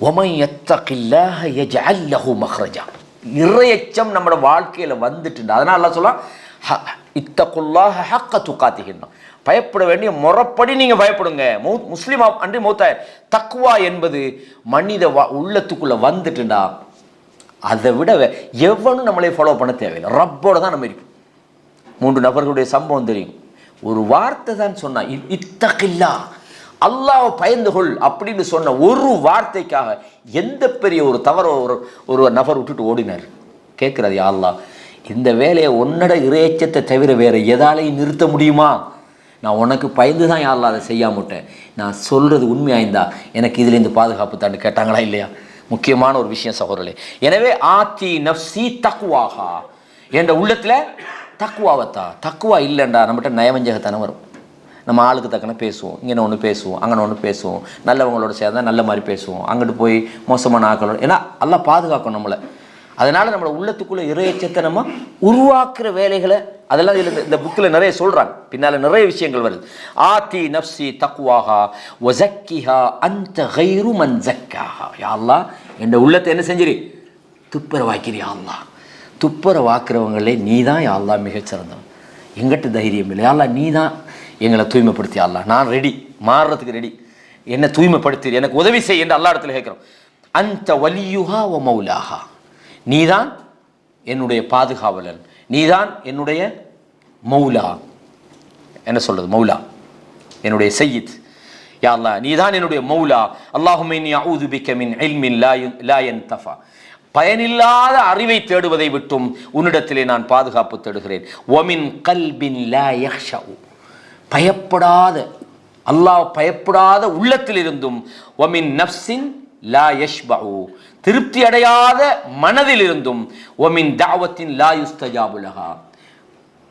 ஒமன் யத்தகில்லாஹ யஜ்அல் லஹு மக்ரஜா. இறையச்சம் நம்மளோட வாழ்க்கையில் வந்துட்டு, அதனால் அல்லாஹ் சொல்லலாம் இத்தகுல்லாஹ ஹக்க துகாத்திஹின்னா, பயப்பட வேண்டிய முறைப்படி நீங்கள் பயப்படுங்க. முஸ்லீமா அன்றி மௌத்தாய். தக்வா என்பது மனித உள்ளத்துக்குள்ளே வந்துட்டுண்டா அதை விட எவனும் நம்மளே ஃபாலோ பண்ண தேவையில்லை. ரப்போட தான் நம்ம இருக்கும். 3 நபர்களுடைய சம்பவம் தெரியும். ஒரு வார்த்தை தான் சொன்னா, இத்தகில்லா அல்லாஹ்வை பயந்து கொள் அப்படின்னு சொன்ன ஒரு வார்த்தைக்காக எந்த பெரிய ஒரு தவற ஒரு நபர் விட்டுட்டு ஓடினார். கேட்குறது, யா அல்லாஹ் இந்த வேலையை உன்னோட இறையச்சத்தை தவிர வேற எதாலையும் நிறுத்த முடியுமா? நான் உனக்கு பயந்து தான் யா அல்லாஹ் அதை செய்யாமட்டேன். நான் சொல்கிறது உண்மையாயிருந்தா எனக்கு இதுலேருந்து பாதுகாப்பு தாண்டு கேட்டாங்களா இல்லையா? முக்கியமான ஒரு விஷயம் சகோதரர்களே. எனவே ஆத்தி நஃப்ஸி தக்வாஹா, என்ற உள்ளத்தில் தக்குவாவத்தா. தக்குவா இல்லைண்டா நம்மகிட்ட நயவஞ்சகத்தனம் வரும். நம்ம ஆளுக்கு தக்கன பேசுவோம், இங்கே ஒன்று பேசுவோம், அங்கே ஒன்று பேசுவோம், நல்லவங்களோட சேர்ந்தா நல்ல மாதிரி பேசுவோம், அங்கிட்டு போய் மோசமான ஆக்களோட. ஏன்னா எல்லாம் பாதுகாக்கும் நம்மளை. அதனால் நம்மளோட உள்ளத்துக்குள்ளே இறையச்சத்தை நம்ம உருவாக்குற வேலைகளை அதெல்லாம் இதில் இந்த புக்கில் நிறைய சொல்கிறாங்க. பின்னால் நிறைய விஷயங்கள் வருது. ஆத்தி நஃப்ஸி தக்வாஹா வஸக்கிஹா அன்த கைரு மன் ஸக்காஹா. யா அல்லாஹ் என் உள்ளத்தை என்ன செஞ்சிரு, துப்புரவாக்கிறியா அல்லாஹ். துப்புரவாக்குறவங்களே நீ தான் யா அல்லாஹ் மிகச்சிறந்தவன். எங்கிட்ட தைரியம் இல்லை யா அல்லாஹ், நீ தான் எங்களை தூய்மைப்படுத்தி அல்லாஹ், நான் ரெடி, மாறுறதுக்கு ரெடி, என்னை தூய்மைப்படுத்தி எனக்கு உதவி செய் என்று அல்லாஹ் இடத்துல கேட்குறோம். அந்த வலியுஹா வ மௌலாஹா, நீதான் என்னுடைய பாதுகாவலன், நீதான் என்னுடைய மௌலா. என்ன சொல்றது, மௌலா என்னுடைய சையீத். யா அல்லாஹ் நீதான் என்னுடைய மௌலா. அல்லாஹும்ம இன்னி அஊது பிக மின் இல்மின் லா யன்தஃபா, பயனில்லாத அறிவை தேடுவதை விட்டும் உன்னிடத்திலே நான் பாதுகாப்பு தேடுகிறேன். ஒமின் கல்பின் லா யஹ்ஷா, பயப்படாத அல்லாஹ் பயப்படாத உள்ளத்தில் இருந்தும், ஒமின் நஃப்ஸின் லா யஷ்பஉ, திருப்தி அடையாத மனதில் இருந்தும், ஒமின் தஅவத்தின் லா யுஸ்தஜாபு லஹா,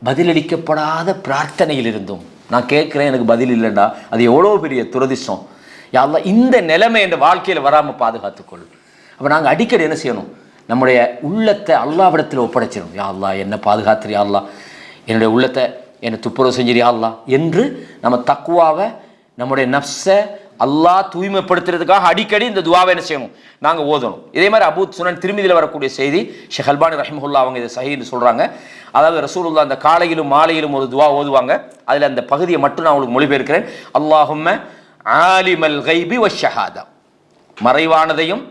பதிலளிக்கப்படாத பிரார்த்தனையில் இருந்தும். நான் கேட்குறேன் எனக்கு பதில் இல்லைண்டா அது எவ்வளோ பெரிய துரதிர்ஷ்டம். யா அல்லாஹ் இந்த நிலைமை என்ற வாழ்க்கையில் வராமல் பாதுகாத்துக்கொள். அப்போ நாங்கள் அடிக்கடி என்ன செய்யணும், நம்முடைய உள்ளத்தை அல்லாஹ்விடத்தில் ஒப்படைச்சிடணும். யா அல்லாஹ் என்ன பாதுகாத்துரு, யா அல்லாஹ் என்னுடைய உள்ளத்தை என்னை துப்புரவு செஞ்சிரு யா அல்லாஹ் என்று நம்ம தக்குவாவை நம்முடைய நஃப்ஸை அல்லாஹ் தூய்மைப்படுத்துறதுக்காக அடிக்கடி இந்த துவாவை என்ன செய்யணும், நாங்கள் ஓதணும். இதே மாதிரி அபூ சுனன் திருமிதியில் வரக்கூடிய செய்தி, ஷேக் அல்பானி ரஹிமஹுல்லா அவங்க இதை சஹீன்னு சொல்கிறாங்க. அதாவது ரசூலுல்லாஹ் அந்த காலையிலும் மாலையிலும் ஒரு துவா ஓதுவாங்க. அதில் அந்த பகுதியை மட்டும் நான் உங்களுக்கு மொழிபெயர்க்கிறேன். அல்லாஹும்ம ஆலிமல் கைபி வஷ்ஷஹாதா, மறைவானதையும்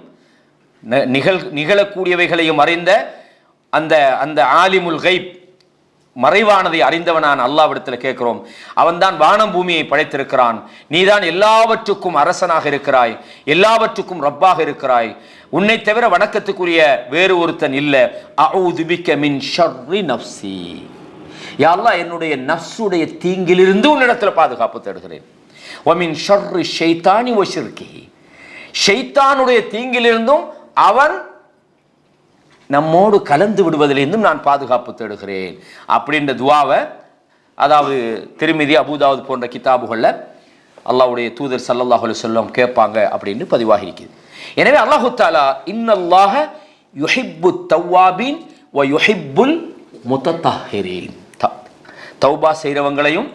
நிகழக்கூடியவைகளையும் அறிந்த அந்த அந்த ஆலிமுல் கைப், மறைவானதை அறிந்தவனான் அல்லாஹ்விடத்தில் கேட்கிறோம். அவன்தான் வானம் பூமியை படைத்திருக்கிறான். நீதான் எல்லாவற்றுக்கும் அரசனாக இருக்கிறாய், எல்லாவற்றுக்கும் ரப்பாக இருக்கிறாய். உன்னை தவிர வணக்கத்துக்குரிய வேறு ஒருத்தன் இல்லை. அஊது பிக மின் ஷர்ரி நஃப்ஸி, யா அல்லாஹ் என்னுடைய நஃப்ஸுடைய தீங்கிலிருந்து உன்னிடத்தில் பாதுகாப்பு தேடுகிறேன். வ மின் ஷர்ரி ஷைத்தானி வ ஷிர்கிஹி, ஷைத்தானுடைய தீங்கிலிருந்தும் அவன் நம்மோடு கலந்து விடுவதிலிருந்தும் நான் பாதுகாப்பு தேடுகிறேன் அப்படின்ற துவாவை, அதாவது திருமிதி அபூதாவுத் போன்ற கிதாபுகளில் அல்லாஹ்வுடைய தூதர் ஸல்லல்லாஹு அலைஹி வஸல்லம் கேட்பாங்க அப்படின்னு பதிவாகி இருக்குது. எனவே அல்லாஹு தஆலா இன்னல்லாஹ யுஹிப்பு தவ்வாபீன் வ யுஹிப்புல் முத்தத்தஹிரீன், தௌபா செய்கிறவங்களையும்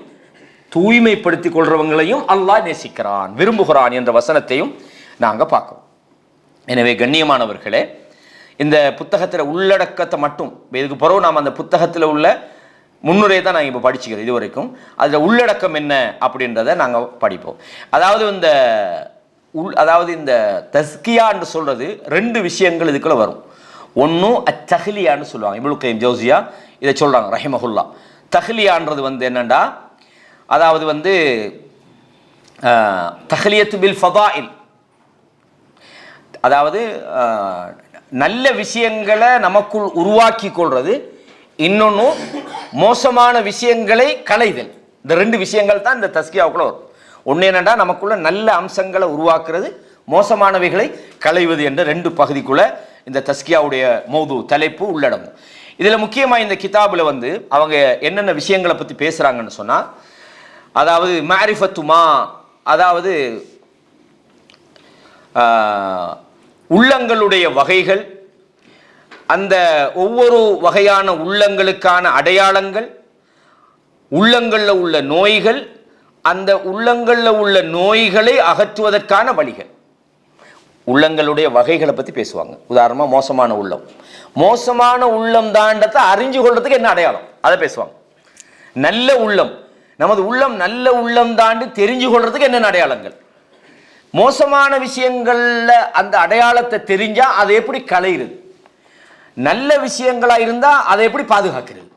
தூய்மைப்படுத்திக் கொள்றவங்களையும் அல்லாஹ் நேசிக்கிறான், விரும்புகிறான் என்ற வசனத்தையும் நாங்கள் பார்க்கிறோம். எனவே கண்ணியமானவர்களே, இந்த புத்தகத்தில் உள்ளடக்கத்தை மட்டும், இதுக்கு பிறகு நாம் அந்த புத்தகத்தில் உள்ள முன்னுரையை தான் நாங்கள் இப்போ படிச்சுக்கிறோம் இது வரைக்கும். அதில் உள்ளடக்கம் என்ன அப்படின்றத நாங்கள் படிப்போம். அதாவது இந்த அதாவது இந்த தஸ்கியான்னு சொல்றது ரெண்டு விஷயங்கள் இதுக்குள்ள வரும். ஒன்றும் அத்தஹ்லியான்னு சொல்லுவாங்க. இப்னு கய்யிம் ஜௌசியா இதை சொல்றாங்க ரஹிமஹுல்லா. தஹ்லியான்றது என்னண்டா, அதாவது தஹ்லியத்து பில் ஃபதாயில், அதாவது நல்ல விஷயங்களை நமக்குள் உருவாக்கி கொள்றது, இன்னொன்று மோசமான விஷயங்களை களைதல். இந்த ரெண்டு விஷயங்கள் தான் இந்த தஸ்கியாவுக்குள்ள வரும். ஒன்று என்னன்னா நமக்குள்ள நல்ல அம்சங்களை உருவாக்குறது, மோசமானவைகளை களைவது என்ற ரெண்டு பகுதிக்குள்ள இந்த தஸ்கியாவுடைய மௌது தலைப்பு உள்ளடங்கும். இதில் முக்கியமாக இந்த கிதாபில் அவங்க என்னென்ன விஷயங்களை பற்றி பேசுகிறாங்கன்னு சொன்னால், அதாவது மாரிஃபத்துமா, அதாவது உள்ளங்களுடைய வகைகள், அந்த ஒவ்வொரு வகையான உள்ளங்களுக்கான அடையாளங்கள், உள்ளங்களில் உள்ள நோய்கள், அந்த உள்ளங்களில் உள்ள நோய்களை அகற்றுவதற்கான வழிகள். உள்ளங்களுடைய வகைகளை பற்றி பேசுவாங்க. உதாரணமாக மோசமான உள்ளம், மோசமான உள்ளம் தாண்டத்தை அறிஞ்சு கொள்றதுக்கு என்ன அடையாளம் அதை பேசுவாங்க. நல்ல உள்ளம், நமது உள்ளம் நல்ல உள்ளம் தாண்டி தெரிஞ்சு கொள்றதுக்கு என்னென்ன அடையாளங்கள், மோசமான விஷயங்கள்ல அந்த அடையாளத்தை தெரிஞ்சா அதை எப்படி களையிறது, நல்ல விஷயங்களா இருந்தா அதை எப்படி பாதுகாக்கிறது,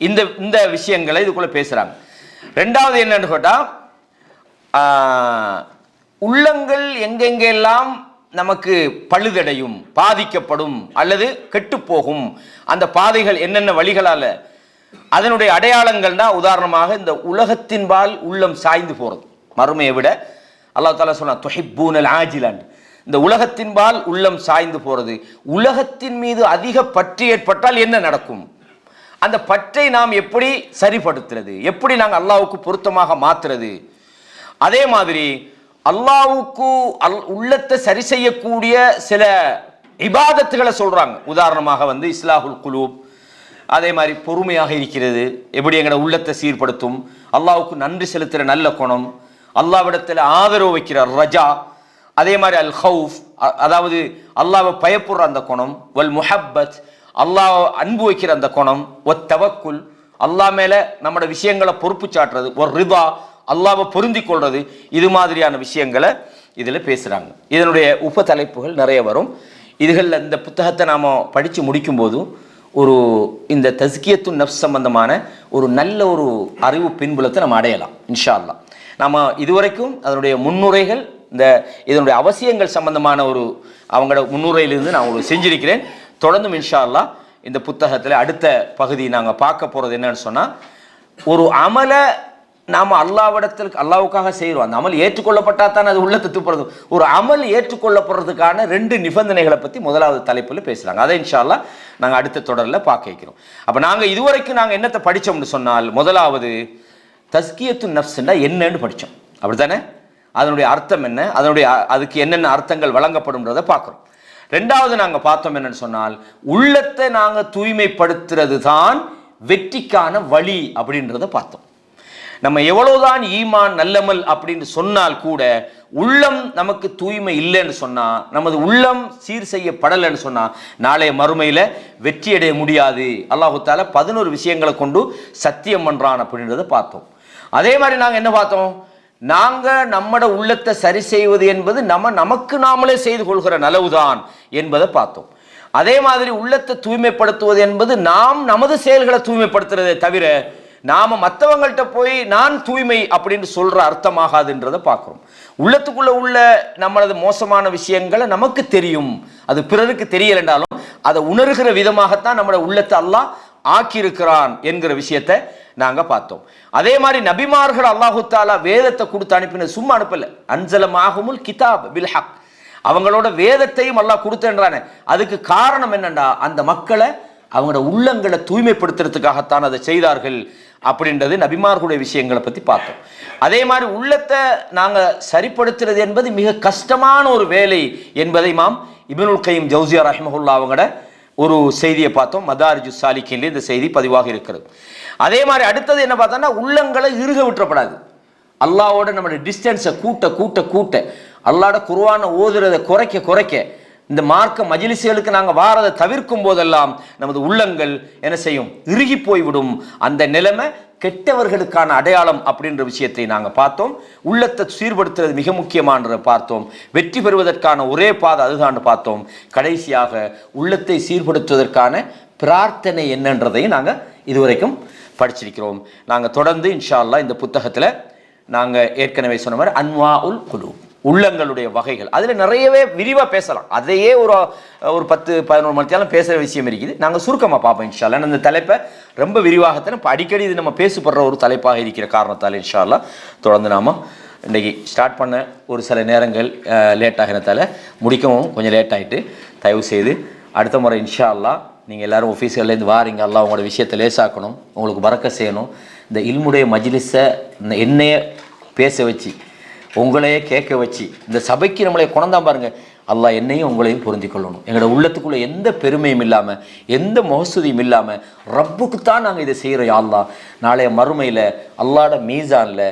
இந்த இந்த விஷயங்களை இதுக்குள்ள பேசுறாங்க. ரெண்டாவது என்னன்னு கேட்டா, உள்ளங்கள் எங்கெங்கெல்லாம் நமக்கு பழுதடையும், பாதிக்கப்படும் அல்லது கெட்டுப்போகும், அந்த பாதைகள் என்னென்ன வழிகளால, அதனுடைய அடையாளங்கள்னா உதாரணமாக இந்த உலகத்தின்பால் உள்ளம் சாய்ந்து போறது. மறுமையை விட அல்லாஹ் தஆலா சொன்னா துஹிப்பூனல் ஆஜிலன், இந்த உலகத்தின்பால் உள்ளம் சாய்ந்து போறது. உலகத்தின் மீது அதிக பற்று ஏற்பட்டால் என்ன நடக்கும், அந்த பற்றை நாம் எப்படி சரிப்படுத்துறது, எப்படி நாங்கள் அல்லாஹ்வுக்கு பொருத்தமாக மாத்துறது. அதே மாதிரி அல்லாஹ்வுக்கு உள்ளத்தை சரி செய்யக்கூடிய சில இபாதத்துகளை சொல்றாங்க. உதாரணமாக இஸ்லாஹுல் குலூப், அதே மாதிரி பொறுமையாக இருக்கிறது எப்படி எங்களோட உள்ளத்தை சீர்படுத்தும், அல்லாஹ்வுக்கு நன்றி செலுத்துகிற நல்ல குணம், அல்லாஹ்விடத்தில் ஆதரவு வைக்கிற ரஜா, அதே மாதிரி அல் ஹவுஃப், அதாவது அல்லாஹ்வை பயப்படுற அந்த குணம், வல் முஹப்பத், அல்லாஹ் அன்பு வைக்கிற அந்த குணம், ஒத் தவக்குல், அல்லாஹ் மேல நம்மளோட விஷயங்களை பொறுப்பு சாட்டுறது, ஒரு ரிதா, அல்லாஹ்வை பொருந்தி கொள்றது, இது மாதிரியான விஷயங்களை இதில் பேசுகிறாங்க. இதனுடைய உப தலைப்புகள் நிறைய வரும். இதுகளில் இந்த புத்தகத்தை நாம் படித்து முடிக்கும் போது இந்த தஸ்கியத்து நஃப்ஸ் சம்பந்தமான ஒரு நல்ல ஒரு அறிவு பின்புலத்தை நம்ம அடையலாம் இன்ஷா அல்லாஹ். நம்ம இதுவரைக்கும் அதனுடைய முன்னுரைகள், இதனுடைய அவசியங்கள் சம்பந்தமான அவங்களோட முன்னுரையிலிருந்து நான் செஞ்சிருக்கிறேன். தொடர்ந்தும் இன்ஷா அல்லாஹ் இந்த புத்தகத்தில் அடுத்த பகுதி நாங்கள் பார்க்க போகிறது என்னன்னு சொன்னால், ஒரு அமலை நாம் அல்லாஹ்வுக்காக செய்கிறோம், அந்த அமல் ஏற்றுக்கொள்ளப்பட்டா தான் அது உள்ளத்தை தூப்புறது. ஒரு அமல் ஏற்றுக்கொள்ளப்படுறதுக்கான 2 நிபந்தனைகளை பற்றி முதலாவது தலைப்பில் பேசுகிறாங்க. அதை இன்ஷா அல்லாஹ் நாங்கள் அடுத்த தொடரில் பார்க்க வைக்கிறோம். அப்போ நாங்கள் இதுவரைக்கும் நாங்கள் என்னத்தை படித்தோம்னு சொன்னால், முதலாவது தஸ்கியத்து நஃப்ஸ்னா என்னன்னு படித்தோம், அப்படி தானே? அதனுடைய அர்த்தம் என்ன, அதுக்கு என்னென்ன அர்த்தங்கள் வழங்கப்படும்ன்றதை பார்க்குறோம். ரெண்டாவது நாங்கள் பார்த்தோம் என்னன்னு சொன்னால், உள்ளத்தை நாங்கள் தூய்மைப்படுத்துறது தான் வெற்றிக்கான வழி அப்படின்றத பார்த்தோம். நம்ம எவ்வளவுதான் ஈமான் நல்லமல் அப்படின்னு சொன்னால் கூட உள்ளம் நமக்கு தூய்மை இல்லைன்னு சொன்னா, நமது உள்ளம் சீர் செய்யப்படலைன்னு சொன்னா, நாளைய மறுமையில வெற்றி அடைய முடியாது. அல்லாஹு தஆலா 11 விஷயங்களை கொண்டு சத்தியம் பண்றான் அப்படின்றத பார்த்தோம். அதே மாதிரி நாங்கள் என்ன பார்த்தோம், நாங்கள் நம்மட உள்ளத்தை சரி செய்வது என்பது நமக்கு நாமளே செய்து கொள்கிற நலவுதான் என்பதை பார்த்தோம். அதே மாதிரி உள்ளத்தை தூய்மைப்படுத்துவது என்பது நாம் நமது செயல்களை தூய்மைப்படுத்துறதை தவிர நாம மற்றவங்கள்ட்ட போய் நான் தூய்மை அப்படின்னு சொல்ற அர்த்தமாகாதுன்றதை பார்க்கிறோம். உள்ளத்துக்குள்ள உள்ள நம்மளது மோசமான விஷயங்களை நமக்கு தெரியும், அது பிறருக்கு தெரியலைன்றாலும் அதை உணர்கிற விதமாகத்தான் நம்மளோட உள்ளத்தை அல்லாஹ் ஆக்கியிருக்கிறான் என்கிற விஷயத்தை நாங்க பார்த்தோம். அதே மாதிரி நபிமார்கள் அல்லாஹு தாலா வேதத்தை கொடுத்து அனுப்பினது சும்மா அனுப்பல. அன்சலமாகுமுல் கிதாப் பில் ஹக், அவங்களோட வேதத்தையும் அல்லாஹ் கொடுத்தேன்றானே. அதுக்கு காரணம் என்னண்டா, அந்த மக்களை அவங்களோட உள்ளங்களை தூய்மைப்படுத்துறதுக்காகத்தான் அதை செய்தார்கள் அப்படின்றது நபிமார்களுடைய விஷயங்களை பற்றி பார்த்தோம். அதே மாதிரி உள்ளத்தை நாங்கள் சரிப்படுத்துறது என்பது மிக கஷ்டமான ஒரு வேலை என்பதை இமாம் இப்னுல் கய்யிம் ஜௌசியா ரஹ்மஹுல்லாஹ் அவங்களோட ஒரு செய்தியை பார்த்தோம். மதாரிஜுஸ் சாலிகீன்ல இந்த செய்தி பதிவாக இருக்கிறது. அதே மாதிரி அடுத்தது என்ன பார்த்தோம்னா, உள்ளங்களை இறுக விட்டுறப்படாது. அல்லாஹ்வோட நம்மளுடைய டிஸ்டன்ஸை கூட்ட அல்லாஹ்வோட குர்ஆனை ஓதுறதை குறைக்க இந்த மார்க்க மஜ்லிஸ்களுக்கு நாங்கள் வாரதை தவிர்க்கும் போதெல்லாம் நமது உள்ளங்கள் என்ன செய்யும், இறுகி போய்விடும். அந்த நிலைமை கெட்டவர்களுக்கான அடையாளம் அப்படின்ற விஷயத்தை நாங்கள் பார்த்தோம். உள்ளத்தை சீர்படுத்துறது மிக முக்கியமானதை பார்த்தோம். வெற்றி பெறுவதற்கான ஒரே பாதை அதுதான் பார்த்தோம். கடைசியாக உள்ளத்தை சீர்படுத்துவதற்கான பிரார்த்தனை என்னன்றதையும் நாங்கள் இதுவரைக்கும் படிச்சிருக்கிறோம். நாங்கள் தொடர்ந்து இன்ஷா அல்லாஹ் இந்த புத்தகத்தில் நாங்கள் ஏற்கனவே சொன்ன மாதிரி அன்வாஉல் குலூப், உள்ளங்களுடைய வகைகள், அதில் நிறையவே விரிவாக பேசலாம். அதையே ஒரு 10-11 மணித்தாலும் பேசுகிற விஷயம் இருக்குது. நாங்கள் சுருக்கமாக பார்ப்போம் இன்ஷா அல்லாஹ். இந்த தலைப்பை ரொம்ப விரிவாகத்தான் இப்போ அடிக்கடி இது நம்ம பேசப்படுற ஒரு தலைப்பாக இருக்கிற காரணத்தால் இன்ஷா அல்லாஹ் தொடர்ந்து நாம் இன்றைக்கி ஸ்டார்ட் பண்ண ஒரு சில நேரங்கள் லேட் ஆகினதால் முடிக்கவும் கொஞ்சம் லேட் ஆகிட்டு, தயவு செய்து அடுத்த முறை இன்ஷா அல்லாஹ் நீங்கள் எல்லோரும் ஆஃபீஸ்கள்லேருந்து வாரீங்க, அல்லாஹ் உங்களோட விஷயத்தை லேசாக்கணும், உங்களுக்கு பறக்க செய்யணும். இந்த இல்முடைய மஜ்லிஸை என்னையே பேச வச்சு உங்களையே கேட்க வச்சு இந்த சபைக்கு நம்மளை கொண்டாந்து பாருங்க, அல்லாஹ் என்னையும் உங்களையும் பொருந்தி கொள்ளணும். எங்களோட உள்ளத்துக்குள்ளே எந்த பெருமையும் இல்லாமல் எந்த மொஹசூதியும் இல்லாமல் ரப்புக்கு தான் நாங்கள் இதை செய்கிறோம். யா அல்லாஹ் நாளைய மறுமையில் அல்லாஹ்வோட மீசானில்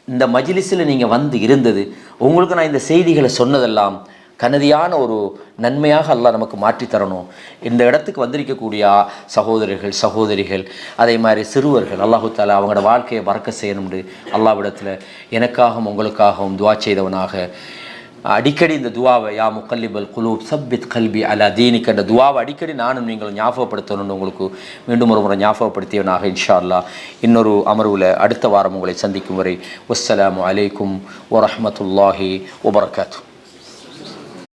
இந்த மஜ்லிஸில் நீங்கள் வந்து இருந்தது, உங்களுக்கு நான் இந்த செய்திகளை சொன்னதெல்லாம் கனதியான ஒரு நன்மையாக அல்லாஹ் நமக்கு மாற்றி தரணும். இந்த இடத்துக்கு வந்திருக்கக்கூடிய சகோதரர்கள் சகோதரிகள் அதே மாதிரி சிறுவர்கள் அல்லாஹு தாலா அவங்களோட வாழ்க்கையை பறக்க செய்யணும்னு அல்லாஹ்விடத்தில் எனக்காகவும் உங்களுக்காகவும் துவா செய்தவனாக அடிக்கடி இந்த துவாவை யா முகல்லிபல் குலூப் சப்பித் கல்பி அலா தீனிக் என்ற துவாவை அடிக்கடி நானும் நீங்களும் ஞாபகப்படுத்தணும்னு உங்களுக்கு மீண்டும் ஒரு முறை ஞாபகப்படுத்தியவனாக இன்ஷா அல்லாஹ் இன்னொரு அமர்வில் அடுத்த வாரம் உங்களை சந்திக்கும் வரை வஸ்ஸலாமு அலைக்கும் வரஹ்மத்துல்லாஹி வபரகாத்துஹு.